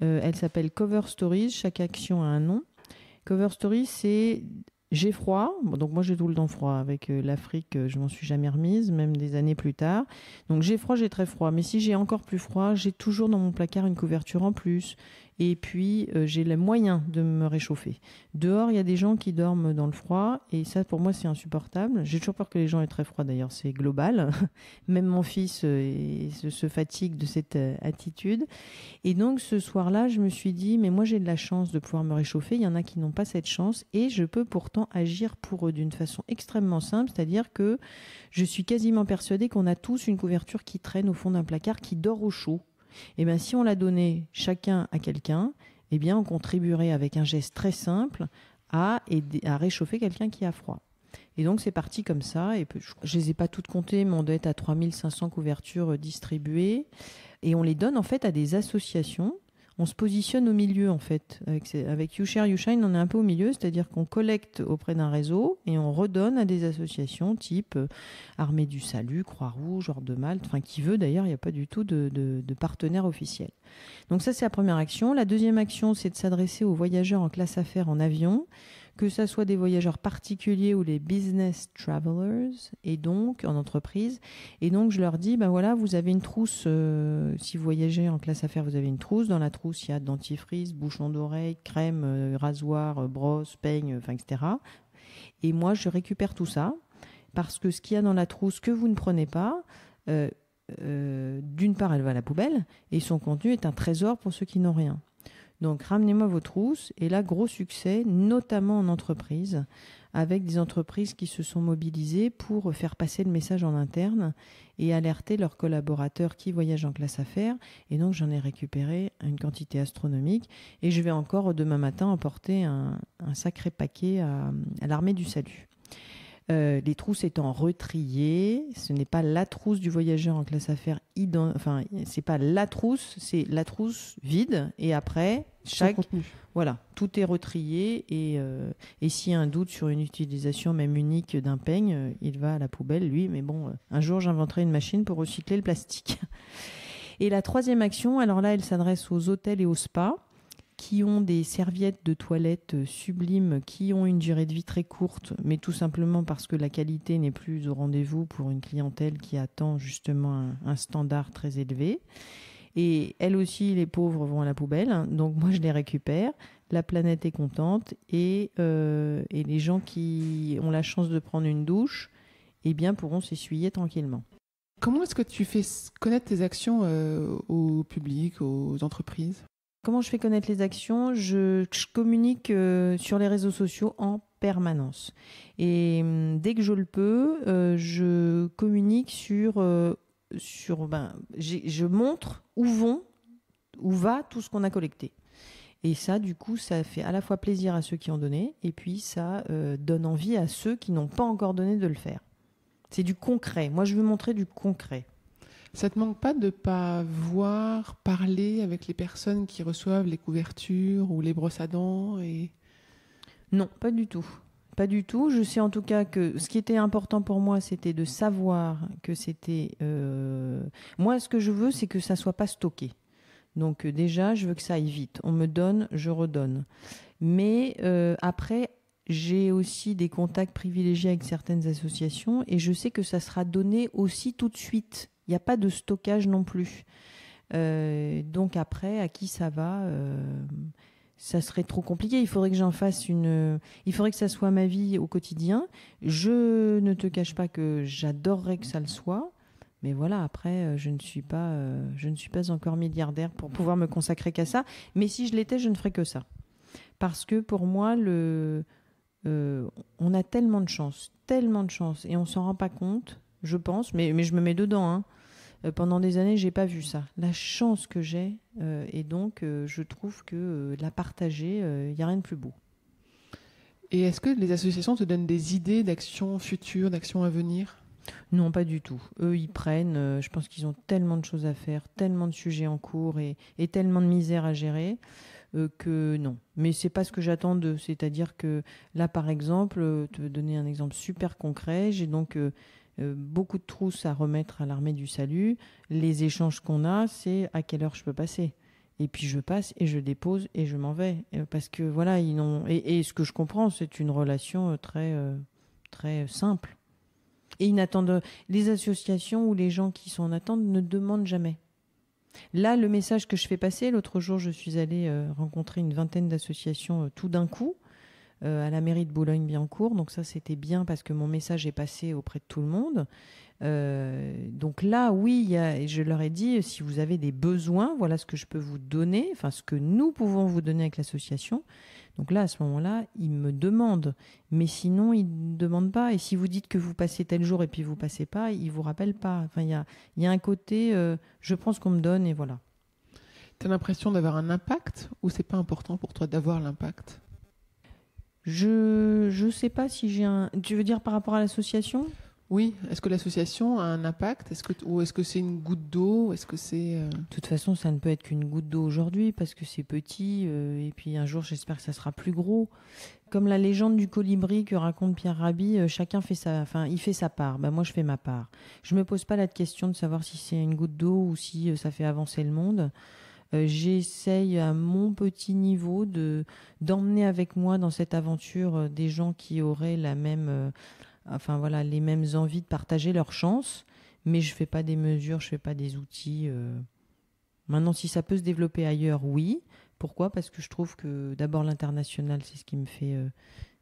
Elle s'appelle Cover Stories. Chaque action a un nom. Cover Stories, c'est j'ai froid, donc moi j'ai tout le temps froid. Avec l'Afrique, je m'en suis jamais remise, même des années plus tard. Donc j'ai froid, j'ai très froid. Mais si j'ai encore plus froid, j'ai toujours dans mon placard une couverture en plus. Et puis j'ai le moyen de me réchauffer. Dehors, il y a des gens qui dorment dans le froid. Et ça, pour moi, c'est insupportable. J'ai toujours peur que les gens aient très froid, d'ailleurs, c'est global. Même mon fils se fatigue de cette attitude. Et donc ce soir-là, je me suis dit, mais moi j'ai de la chance de pouvoir me réchauffer. Il y en a qui n'ont pas cette chance. Et je peux pourtant agir pour eux d'une façon extrêmement simple. C'est-à-dire que je suis quasiment persuadée qu'on a tous une couverture qui traîne au fond d'un placard, qui dort au chaud. Et bien, si on la donnait chacun à quelqu'un, eh bien, on contribuerait avec un geste très simple à réchauffer quelqu'un qui a froid. Et donc, c'est parti comme ça. Et je les ai pas toutes comptées, mais on doit être à 3500 couvertures distribuées. Et on les donne, en fait, à des associations. On se positionne au milieu, en fait. Avec You Share, You Shine, on est un peu au milieu, c'est-à-dire qu'on collecte auprès d'un réseau et on redonne à des associations type Armée du Salut, Croix-Rouge, Ordre de Malte, enfin qui veut d'ailleurs, il n'y a pas du tout de partenaire officiel. Donc ça, c'est la première action. La deuxième action, c'est de s'adresser aux voyageurs en classe affaires en avion, que ça soit des voyageurs particuliers ou les business travelers, et donc en entreprise. Et donc je leur dis, ben voilà, vous avez une trousse, si vous voyagez en classe affaires, vous avez une trousse. Dans la trousse, il y a dentifrice, bouchon d'oreille, crème, rasoir, brosse, peigne, enfin, etc. Et moi, je récupère tout ça, parce que ce qu'il y a dans la trousse que vous ne prenez pas, d'une part, elle va à la poubelle, et son contenu est un trésor pour ceux qui n'ont rien. Donc, ramenez-moi vos trousses. Et là, gros succès, notamment en entreprise, avec des entreprises qui se sont mobilisées pour faire passer le message en interne et alerter leurs collaborateurs qui voyagent en classe affaires. Et donc, j'en ai récupéré une quantité astronomique. Et je vais encore, demain matin, emporter un sacré paquet à l'Armée du Salut. Les trousses étant retriées, ce n'est pas la trousse du voyageur en classe affaires, c'est pas la trousse, c'est la trousse vide, et après, voilà, tout est retrié, et s'il y a un doute sur une utilisation même unique d'un peigne, il va à la poubelle, lui, mais bon, un jour j'inventerai une machine pour recycler le plastique. Et la troisième action, alors là, elle s'adresse aux hôtels et aux spas, qui ont des serviettes de toilette sublimes, qui ont une durée de vie très courte, mais tout simplement parce que la qualité n'est plus au rendez-vous pour une clientèle qui attend justement un standard très élevé. Et elles aussi, les pauvres vont à la poubelle, donc moi je les récupère, la planète est contente, et les gens qui ont la chance de prendre une douche, eh bien pourront s'essuyer tranquillement. Comment est-ce que tu fais connaître tes actions au public, aux entreprises ? Comment je fais connaître les actions ? Je communique sur les réseaux sociaux en permanence. Et dès que je le peux, je communique je montre où va tout ce qu'on a collecté. Et ça, du coup, ça fait à la fois plaisir à ceux qui ont donné, et puis ça donne envie à ceux qui n'ont pas encore donné de le faire. C'est du concret. Moi, je veux montrer du concret. Ça te manque pas de pas voir, parler avec les personnes qui reçoivent les couvertures ou les brosses à dents ? Non, pas du tout. Pas du tout. Je sais en tout cas que ce qui était important pour moi, c'était de savoir que c'était... Moi, ce que je veux, c'est que ça soit pas stocké. Donc déjà, je veux que ça aille vite. On me donne, je redonne. Mais après, j'ai aussi des contacts privilégiés avec certaines associations et je sais que ça sera donné aussi tout de suite. Il n'y a pas de stockage non plus. Donc après, à qui ça va ça serait trop compliqué. Il faudrait que j'en fasse une. Il faudrait que ça soit ma vie au quotidien. Je ne te cache pas que j'adorerais que ça le soit. Mais voilà, après, je ne suis pas encore milliardaire pour pouvoir me consacrer qu'à ça. Mais si je l'étais, je ne ferais que ça. Parce que pour moi, on a tellement de chance, et on s'en rend pas compte, je pense, mais je me mets dedans. Hein. Pendant des années, j'ai pas vu ça. La chance que j'ai, et donc je trouve que la partager, il n'y a rien de plus beau. Et est-ce que les associations te donnent des idées d'actions futures, d'actions à venir ? Non, pas du tout. Eux, ils prennent. Je pense qu'ils ont tellement de choses à faire, tellement de sujets en cours et tellement de misère à gérer que non. Mais c'est pas ce que j'attends d'eux. C'est-à-dire que là, par exemple, te donner un exemple super concret, j'ai donc beaucoup de trousses à remettre à l'armée du salut. Les échanges qu'on a, c'est à quelle heure je peux passer. Et puis je passe et je dépose et je m'en vais. Parce que voilà, ils n'ont... Et ce que je comprends, c'est une relation très, très simple. Et ils n'attendent... Les associations ou les gens qui sont en attente ne demandent jamais. Là, le message que je fais passer, l'autre jour, je suis allée rencontrer une vingtaine d'associations tout d'un coup à la mairie de Boulogne-Billancourt. Donc ça, c'était bien parce que mon message est passé auprès de tout le monde. Donc là, oui, je leur ai dit, si vous avez des besoins, voilà ce que je peux vous donner, enfin ce que nous pouvons vous donner avec l'association. Donc là, à ce moment-là, ils me demandent. Mais sinon, ils ne demandent pas. Et si vous dites que vous passez tel jour et puis vous ne passez pas, ils ne vous rappellent pas. Enfin, il y a un côté, je prends ce qu'on me donne et voilà. Tu as l'impression d'avoir un impact ou c'est pas important pour toi d'avoir l'impact ? Je sais pas si j'ai un... Tu veux dire par rapport à l'association ? Oui. Est-ce que l'association a un impact ? Ou est-ce que c'est une goutte d'eau ? Est-ce que c'est... De toute façon, ça ne peut être qu'une goutte d'eau aujourd'hui parce que c'est petit et puis un jour, j'espère que ça sera plus gros. Comme la légende du colibri que raconte Pierre Rabhi, chacun fait il fait sa part. Ben, moi, je fais ma part. Je me pose pas la question de savoir si c'est une goutte d'eau ou si ça fait avancer le monde. J'essaye à mon petit niveau d'emmener avec moi dans cette aventure des gens qui auraient la même... les mêmes envies de partager leur chance, mais je fais pas des mesures, je fais pas des outils. Maintenant, si ça peut se développer ailleurs, oui. Pourquoi ? Parce que je trouve que d'abord l'international, c'est ce qui me fait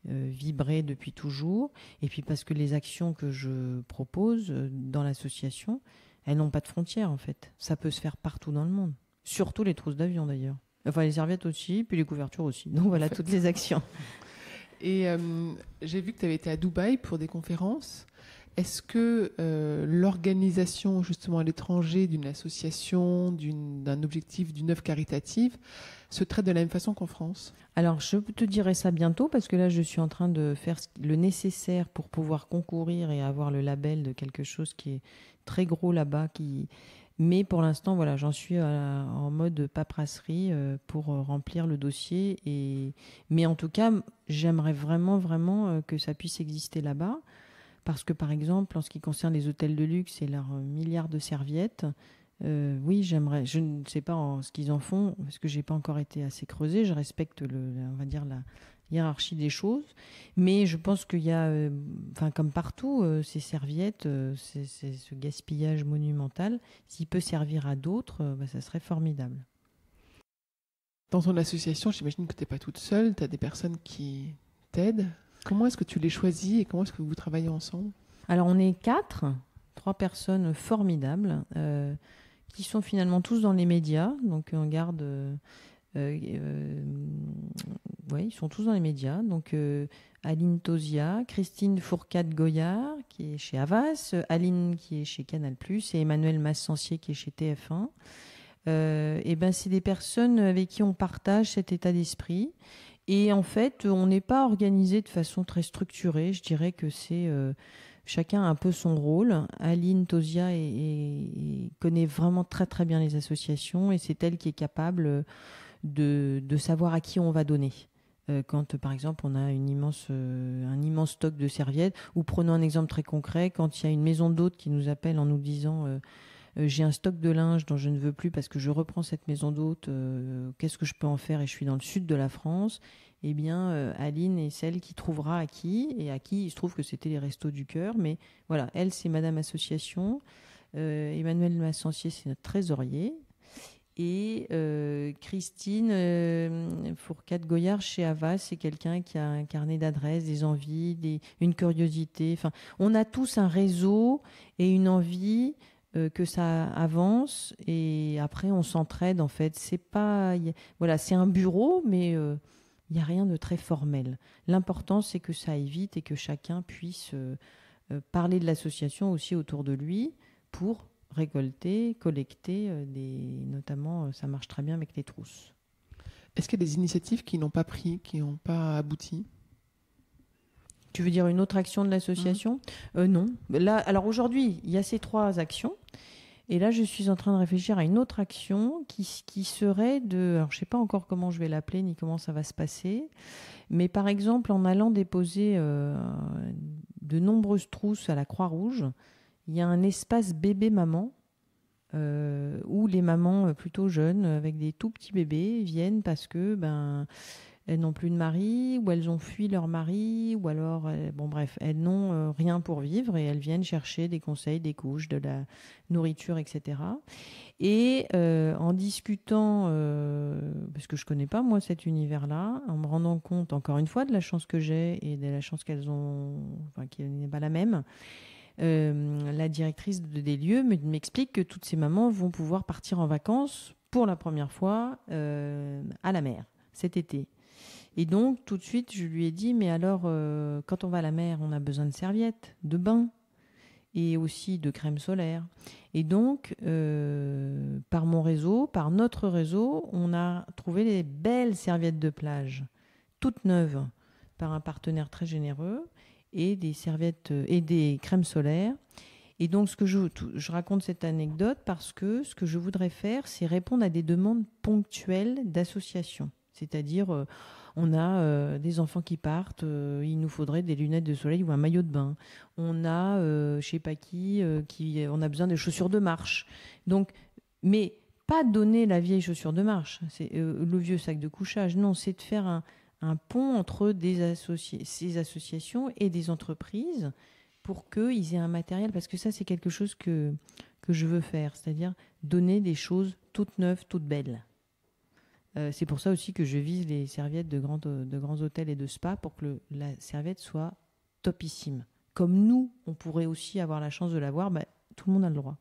vibrer depuis toujours, et puis parce que les actions que je propose dans l'association, elles n'ont pas de frontières en fait. Ça peut se faire partout dans le monde, surtout les trousses d'avion d'ailleurs. Enfin, les serviettes aussi, puis les couvertures aussi. Donc voilà, toutes les actions. Et j'ai vu que tu avais été à Dubaï pour des conférences. Est-ce que l'organisation justement à l'étranger d'une association, d'un objectif, d'une œuvre caritative se traite de la même façon qu'en France ? Alors, je te dirai ça bientôt parce que là, je suis en train de faire le nécessaire pour pouvoir concourir et avoir le label de quelque chose qui est très gros là-bas. Mais pour l'instant, voilà, j'en suis en mode paperasserie pour remplir le dossier. Mais en tout cas, j'aimerais vraiment, vraiment que ça puisse exister là-bas. Parce que, par exemple, en ce qui concerne les hôtels de luxe et leurs milliards de serviettes, oui, j'aimerais. Je ne sais pas ce qu'ils en font, parce que je n'ai pas encore été assez creusée. Je respecte, on va dire, la hiérarchie des choses. Mais je pense qu'il y a, comme partout, ces serviettes, c'est ce gaspillage monumental. S'il peut servir à d'autres, ça serait formidable. Dans ton association, j'imagine que tu n'es pas toute seule. Tu as des personnes qui t'aident. Comment est-ce que tu les choisis et comment est-ce que vous travaillez ensemble ? Alors, on est 3 personnes formidables qui sont finalement tous dans les médias. Donc, on garde... ils sont tous dans les médias. Donc, Aline Tosia, Christine Fourcade-Goyard, qui est chez Havas, Aline, qui est chez Canal+, et Emmanuel Massancier, qui est chez TF1. C'est des personnes avec qui on partage cet état d'esprit. Et en fait, on n'est pas organisé de façon très structurée. Je dirais que c'est... chacun a un peu son rôle. Aline Tosia connaît vraiment très très bien les associations et c'est elle qui est capable de savoir à qui on va donner. quand, par exemple, on a un immense stock de serviettes. Ou prenons un exemple très concret, quand il y a une maison d'hôtes qui nous appelle en nous disant j'ai un stock de linge dont je ne veux plus parce que je reprends cette maison d'hôtes, qu'est-ce que je peux en faire et je suis dans le sud de la France, eh bien, Aline est celle qui trouvera à qui, et à qui il se trouve que c'était les Restos du Cœur. Mais voilà, elle, c'est Madame Association. Emmanuel Massancier, c'est notre trésorier. Et Christine Fourcade-Goyard chez Havas, c'est quelqu'un qui a un carnet d'adresses, des envies, une curiosité. Enfin, on a tous un réseau et une envie que ça avance, et après on s'entraide en fait. C'est pas, voilà, c'est un bureau, mais il n'y a rien de très formel. L'important, c'est que ça aille vite et que chacun puisse parler de l'association aussi autour de lui pour récolter, collecter, notamment ça marche très bien avec les trousses. Est-ce qu'il y a des initiatives qui n'ont pas pris, qui n'ont pas abouti ? Tu veux dire une autre action de l'association ? Non. Là, alors aujourd'hui, il y a ces 3 actions. Et là, je suis en train de réfléchir à une autre action qui serait de... Alors, je ne sais pas encore comment je vais l'appeler ni comment ça va se passer. Mais par exemple, en allant déposer de nombreuses trousses à la Croix-Rouge, il y a un espace bébé-maman où les mamans plutôt jeunes, avec des tout petits bébés, viennent parce que elles n'ont plus de mari, ou elles ont fui leur mari, ou alors, bon bref, elles n'ont rien pour vivre et elles viennent chercher des conseils, des couches, de la nourriture, etc. Et en discutant, parce que je connais pas moi cet univers-là, en me rendant compte encore une fois de la chance que j'ai et de la chance qu'elles ont, enfin qui n'est pas la même, la directrice des lieux m'explique que toutes ces mamans vont pouvoir partir en vacances pour la première fois à la mer cet été. Et donc, tout de suite, je lui ai dit, mais alors, quand on va à la mer, on a besoin de serviettes, de bain et aussi de crème solaire. Et donc, par mon réseau, par notre réseau, on a trouvé des belles serviettes de plage, toutes neuves, par un partenaire très généreux, et des serviettes et des crèmes solaires. Et donc, je raconte cette anecdote parce que ce que je voudrais faire, c'est répondre à des demandes ponctuelles d'associations. C'est-à-dire, on a des enfants qui partent, il nous faudrait des lunettes de soleil ou un maillot de bain. On a, je sais pas qui, on a besoin de chaussures de marche. Donc, mais pas donner la vieille chaussure de marche, c'est le vieux sac de couchage. Non, c'est de faire un pont entre ces associations et des entreprises pour qu'ils aient un matériel. Parce que ça, c'est quelque chose que je veux faire, c'est-à-dire donner des choses toutes neuves, toutes belles. C'est pour ça aussi que je vise les serviettes de grands hôtels et de spa pour que la serviette soit topissime. Comme nous, on pourrait aussi avoir la chance de l'avoir, tout le monde a le droit.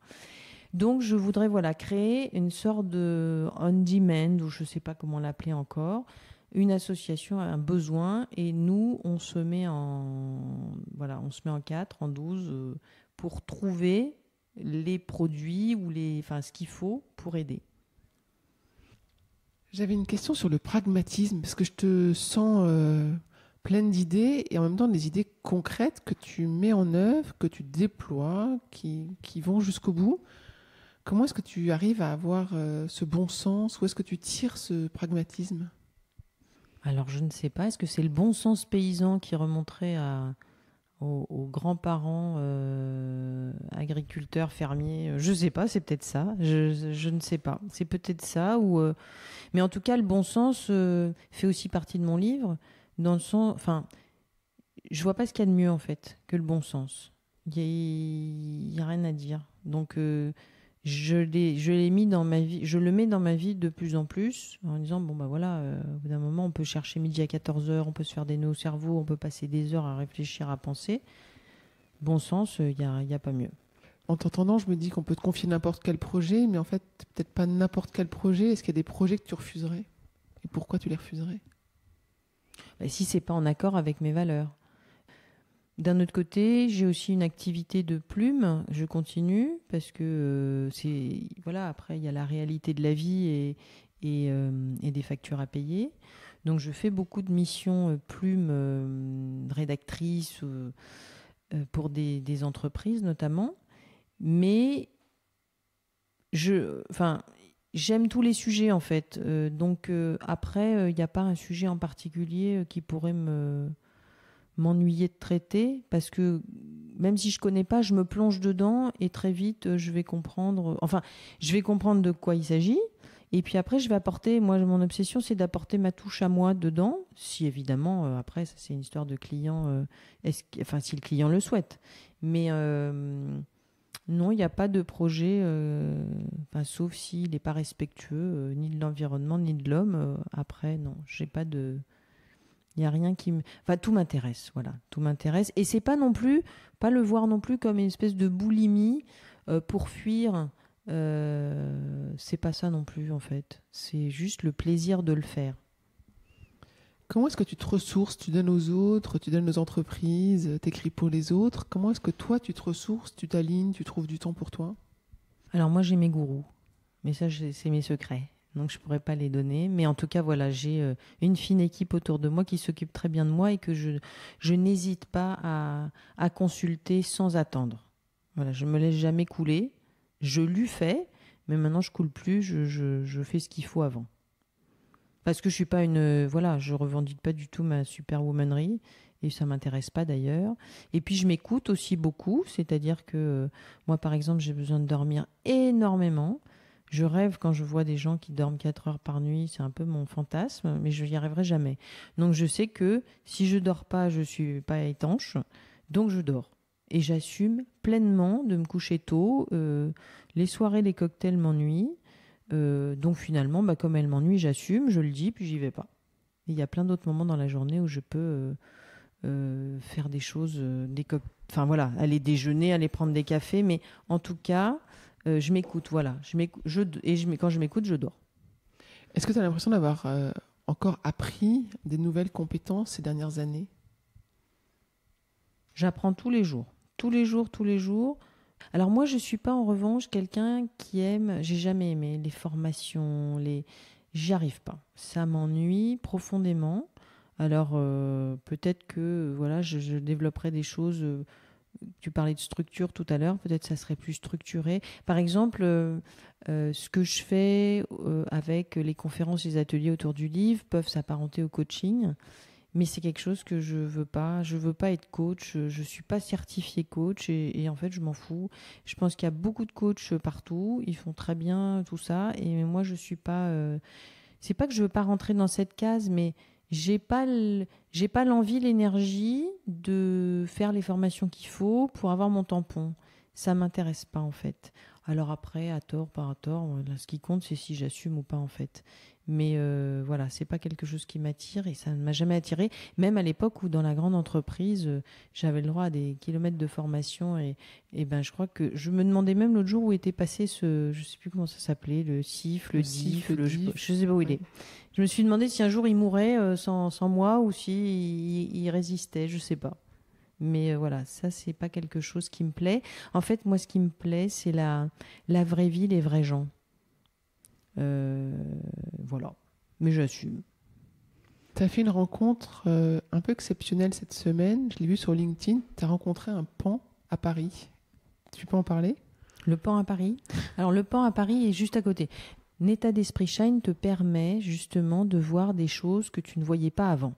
Donc, je voudrais créer une sorte de on-demand, ou je ne sais pas comment l'appeler encore. Une association a un besoin et nous, on se met en 4, en 12 pour trouver les produits ou ce qu'il faut pour aider. J'avais une question sur le pragmatisme, parce que je te sens pleine d'idées et en même temps des idées concrètes que tu mets en œuvre, que tu déploies, qui vont jusqu'au bout. Comment est-ce que tu arrives à avoir ce bon sens? Où est-ce que tu tires ce pragmatisme? Alors, je ne sais pas. Est-ce que c'est le bon sens paysan qui remonterait aux grands-parents agriculteurs, fermiers? Je ne sais pas, c'est peut-être ça. Je ne sais pas. C'est peut-être ça. Mais en tout cas, le bon sens fait aussi partie de mon livre. Dans le sens, je vois pas ce qu'il y a de mieux, en fait, que le bon sens. Il y a rien à dire. Donc, je l'ai mis dans ma vie, je le mets dans ma vie de plus en plus, en disant, au bout d'un moment, on peut chercher midi à 14h, on peut se faire des nœuds au cerveau, on peut passer des heures à réfléchir, à penser. Bon sens, il y a pas mieux. En t'entendant, je me dis qu'on peut te confier n'importe quel projet, mais en fait, peut-être pas n'importe quel projet. Est-ce qu'il y a des projets que tu refuserais? Et pourquoi tu les refuserais? Si c'est pas en accord avec mes valeurs. D'un autre côté, j'ai aussi une activité de plume. Je continue parce que après, il y a la réalité de la vie et des factures à payer. Donc, je fais beaucoup de missions plume, rédactrice pour des entreprises notamment. Mais j'aime tous les sujets en fait. Donc après, il n'y a pas un sujet en particulier qui pourrait m'ennuyer de traiter, parce que même si je connais pas, je me plonge dedans et très vite je vais comprendre. Enfin, je vais comprendre de quoi il s'agit. Et puis après, je vais apporter. Moi, mon obsession, c'est d'apporter ma touche à moi dedans. Si évidemment, après, ça c'est une histoire de client. Enfin, si le client le souhaite. Mais non, il n'y a pas de projet. Enfin, sauf s'il n'est pas respectueux ni de l'environnement ni de l'homme. Après, non, j'ai pas de. Il n'y a rien qui me. Enfin, tout m'intéresse, voilà. Tout m'intéresse. Et c'est pas non plus, pas le voir non plus comme une espèce de boulimie pour fuir. C'est pas ça non plus, en fait. C'est juste le plaisir de le faire. Comment est-ce que tu te ressources? Tu donnes aux autres, tu donnes aux entreprises, t'écris pour les autres. Comment est-ce que toi, tu te ressources, tu t'alignes, tu trouves du temps pour toi? Alors, moi, j'ai mes gourous. Mais ça, c'est mes secrets. Donc, je pourrais pas les donner. Mais en tout cas, voilà, j'ai une fine équipe autour de moi qui s'occupe très bien de moi et que je n'hésite pas à consulter sans attendre. Voilà, je me laisse jamais couler. Je lui fais, mais maintenant, je coule plus. Je fais ce qu'il faut avant. Parce que je suis pas voilà, je revendique pas du tout ma superwomanerie. Et ça m'intéresse pas d'ailleurs. Et puis, je m'écoute aussi beaucoup. C'est-à-dire que moi, par exemple, j'ai besoin de dormir énormément. Je rêve quand je vois des gens qui dorment 4 heures par nuit, c'est un peu mon fantasme, mais je n'y arriverai jamais. Donc je sais que si je dors pas, je suis pas étanche, donc je dors. Et j'assume pleinement de me coucher tôt. Les soirées, les cocktails m'ennuient. Donc finalement, comme elles m'ennuient, j'assume, je le dis, puis j'y vais pas. Et il y a plein d'autres moments dans la journée où je peux faire des choses, enfin voilà, aller déjeuner, aller prendre des cafés, mais en tout cas... je m'écoute, voilà. Quand je m'écoute, je dors. Est-ce que tu as l'impression d'avoir encore appris des nouvelles compétences ces dernières années? J'apprends tous les jours. Tous les jours, tous les jours. Alors moi, je ne suis pas en revanche quelqu'un qui aime... J'ai jamais aimé les formations, J'y arrive pas. Ça m'ennuie profondément. Alors peut-être que voilà, je développerai des choses... Tu parlais de structure tout à l'heure, peut-être ça serait plus structuré. Par exemple, ce que je fais avec les conférences, les ateliers autour du livre peuvent s'apparenter au coaching, mais c'est quelque chose que je veux pas. Je veux pas être coach, je suis pas certifiée coach et en fait je m'en fous. Je pense qu'il y a beaucoup de coachs partout, ils font très bien tout ça et moi je suis pas. C'est pas que je veux pas rentrer dans cette case, mais j'ai pas l'envie, l'énergie de faire les formations qu'il faut pour avoir mon tampon. Ça m'intéresse pas en fait. Alors après, à tort, par à tort, là, ce qui compte, c'est si j'assume ou pas en fait. Mais voilà, c'est pas quelque chose qui m'attire et ça ne m'a jamais attiré. Même à l'époque où dans la grande entreprise, j'avais le droit à des kilomètres de formation et ben je crois que je me demandais même l'autre jour où était passé je sais plus comment ça s'appelait, le CIF, le DIF, je sais pas où il est. Je me suis demandé si un jour il mourait sans moi ou si il résistait, je sais pas. Mais voilà, ça c'est pas quelque chose qui me plaît. En fait, moi ce qui me plaît, c'est la vraie vie, les vrais gens. Voilà. Mais j'assume. Tu as fait une rencontre un peu exceptionnelle cette semaine. Je l'ai vu sur LinkedIn. Tu as rencontré un pan à Paris. Tu peux en parler? Le pan à Paris. Alors le pan à Paris est juste à côté. L'état d'esprit Shine te permet justement de voir des choses que tu ne voyais pas avant.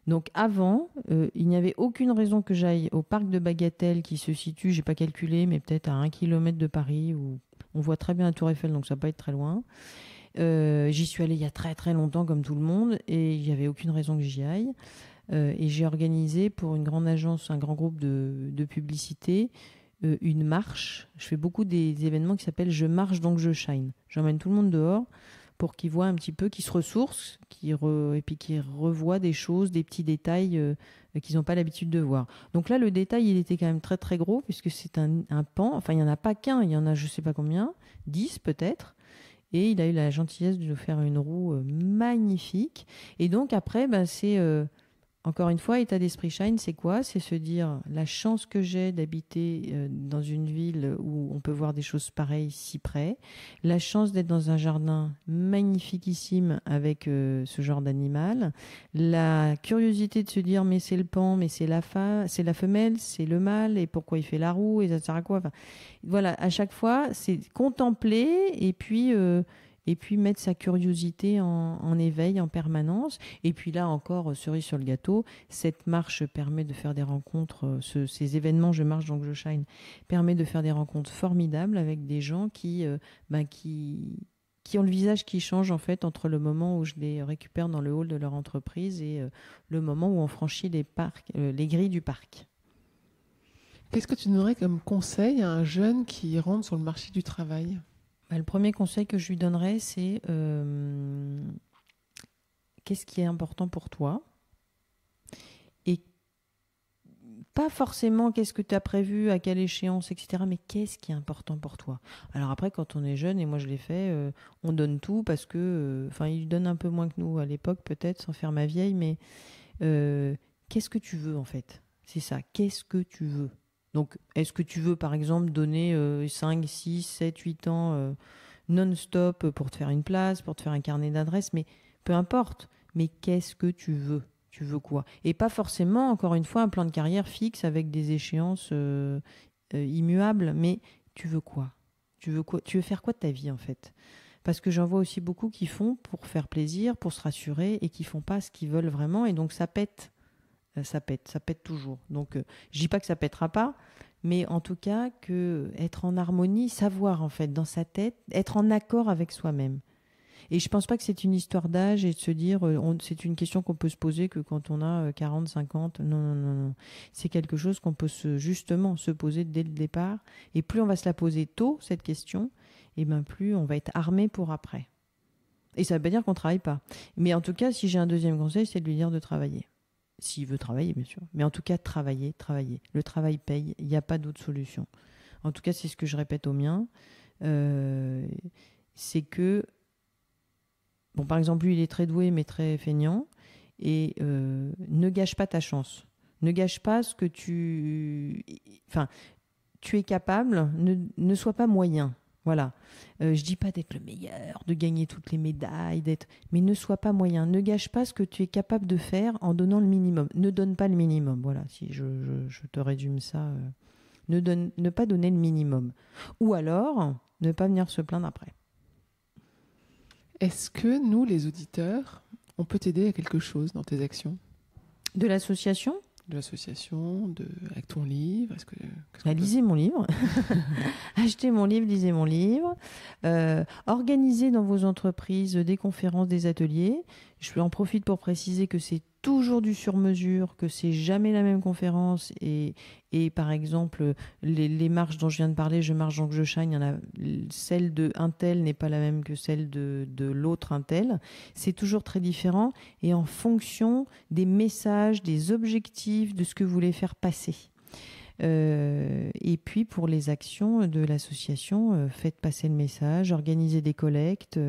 Donc avant, il n'y avait aucune raison que j'aille au parc de Bagatelle qui se situe, j'ai pas calculé, mais peut-être à 1 kilomètre de Paris, où on voit très bien la Tour Eiffel, donc ça va pas être très loin. J'y suis allée il y a très très longtemps comme tout le monde et il n'y avait aucune raison que j'y aille. Et j'ai organisé pour une grande agence, un grand groupe de publicité, une marche. Je fais beaucoup des événements qui s'appellent Je marche donc je shine. J'emmène tout le monde dehors pour qu'ils voient un petit peu, qu'ils se ressourcent et puis qu'ils revoient des choses, des petits détails qu'ils n'ont pas l'habitude de voir. Donc là, le détail, il était quand même très très gros puisque c'est un pan. Enfin, il n'y en a pas qu'un, il y en a je ne sais pas combien, 10 peut-être. Et il a eu la gentillesse de nous faire une roue magnifique. Et donc après, c'est... Encore une fois, état d'esprit Shine, c'est quoi? C'est se dire la chance que j'ai d'habiter dans une ville où on peut voir des choses pareilles si près, la chance d'être dans un jardin magnifiquissime avec ce genre d'animal, la curiosité de se dire mais c'est le pan, mais c'est la femelle, c'est le mâle et pourquoi il fait la roue et ça sert à quoi? Enfin, voilà, à chaque fois, c'est contempler et puis et puis mettre sa curiosité en éveil en permanence. Et puis là encore, cerise sur le gâteau, cette marche permet de faire des rencontres, ces événements Je marche donc je shine, permet de faire des rencontres formidables avec des gens qui ont le visage qui change en fait entre le moment où je les récupère dans le hall de leur entreprise et le moment où on franchit les grilles du parc. Qu'est-ce que tu donnerais comme conseil à un jeune qui rentre sur le marché du travail ? Le premier conseil que je lui donnerais, c'est qu'est-ce qui est important pour toi ? Et pas forcément qu'est-ce que tu as prévu, à quelle échéance, etc. Mais qu'est-ce qui est important pour toi ? Alors après, quand on est jeune, et moi je l'ai fait, on donne tout parce que... ils donnent un peu moins que nous à l'époque, peut-être, sans faire ma vieille, mais qu'est-ce que tu veux en fait ? C'est ça, qu'est-ce que tu veux ? Donc, est-ce que tu veux, par exemple, donner 5, 6, 7, 8 ans non-stop pour te faire une place, pour te faire un carnet d'adresses, mais peu importe. Mais qu'est-ce que tu veux ? Tu veux quoi ? Et pas forcément, encore une fois, un plan de carrière fixe avec des échéances immuables, mais tu veux quoi ? Tu veux faire quoi de ta vie, en fait ? Parce que j'en vois aussi beaucoup qui font pour faire plaisir, pour se rassurer, et qui font pas ce qu'ils veulent vraiment, et donc ça pète. Ça pète toujours. Donc, je dis pas que ça pètera pas, mais en tout cas, que être en harmonie, savoir en fait dans sa tête, être en accord avec soi-même. Et je pense pas que c'est une histoire d'âge et de se dire, c'est une question qu'on peut se poser que quand on a 40, 50. Non. C'est quelque chose qu'on peut justement se poser dès le départ. Et plus on va se la poser tôt, cette question, et plus on va être armé pour après. Et ça veut pas dire qu'on travaille pas. Mais en tout cas, si j'ai un deuxième conseil, c'est de lui dire de travailler. S'il veut travailler, bien sûr. Mais en tout cas, travailler. Le travail paye. Il n'y a pas d'autre solution. En tout cas, c'est ce que je répète aux miens. C'est que, par exemple, lui, il est très doué, mais très feignant. Et ne gâche pas ta chance. Ne gâche pas ce que tu es capable. Ne sois pas moyen. Voilà. Je dis pas d'être le meilleur, de gagner toutes les médailles, mais ne sois pas moyen. Ne gâche pas ce que tu es capable de faire en donnant le minimum. Ne donne pas le minimum. Voilà, si je te résume ça. Ne pas donner le minimum. Ou alors, ne pas venir se plaindre après. Est-ce que nous, les auditeurs, on peut t'aider à quelque chose dans tes actions ? De l'association ? De l'association, avec ton livre. Lisez mon livre. Achetez mon livre, lisez mon livre. Organisez dans vos entreprises des conférences, des ateliers. Je en profite pour préciser que c'est toujours du sur-mesure, que c'est jamais la même conférence. Et par exemple, les marches dont je viens de parler, Je marche donc je shine, celle de un tel n'est pas la même que celle de l'autre un tel. C'est toujours très différent et en fonction des messages, des objectifs, de ce que vous voulez faire passer. Et puis pour les actions de l'association, faites passer le message, organisez des collectes,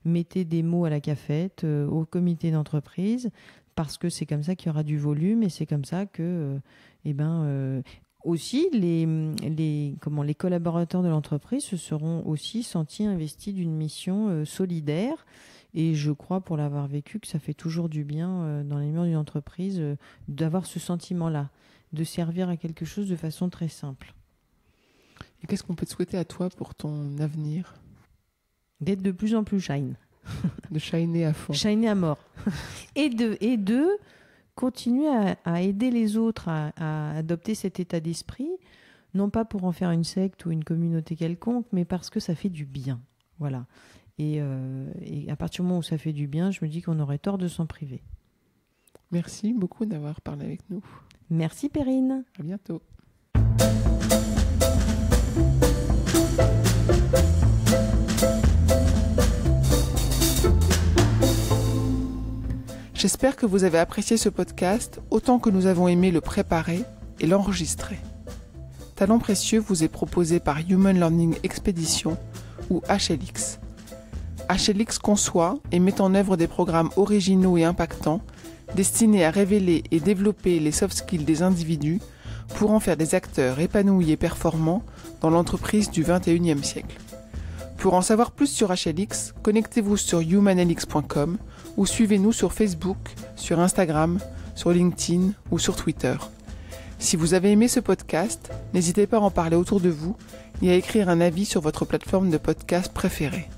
mettez des mots à la cafette, au comité d'entreprise, parce que c'est comme ça qu'il y aura du volume et c'est comme ça que aussi les collaborateurs de l'entreprise se seront aussi sentis investis d'une mission solidaire. Et je crois, pour l'avoir vécu, que ça fait toujours du bien dans les murs d'une entreprise d'avoir ce sentiment-là, de servir à quelque chose de façon très simple. Et qu'est-ce qu'on peut te souhaiter à toi pour ton avenir ? D'être de plus en plus shine. De shiner à fond. Shiner à mort. et de continuer à aider les autres à adopter cet état d'esprit, non pas pour en faire une secte ou une communauté quelconque, mais parce que ça fait du bien. Voilà. Et à partir du moment où ça fait du bien, je me dis qu'on aurait tort de s'en priver. Merci beaucoup d'avoir parlé avec nous. Merci Perrine. À bientôt. J'espère que vous avez apprécié ce podcast autant que nous avons aimé le préparer et l'enregistrer. Talent précieux vous est proposé par Human Learning Expedition ou HLX. HLX conçoit et met en œuvre des programmes originaux et impactants destinés à révéler et développer les soft skills des individus pour en faire des acteurs épanouis et performants dans l'entreprise du XXIe siècle. Pour en savoir plus sur HLX, connectez-vous sur humanlx.com ou suivez-nous sur Facebook, sur Instagram, sur LinkedIn ou sur Twitter. Si vous avez aimé ce podcast, n'hésitez pas à en parler autour de vous et à écrire un avis sur votre plateforme de podcast préférée.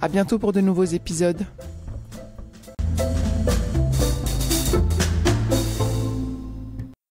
À bientôt pour de nouveaux épisodes.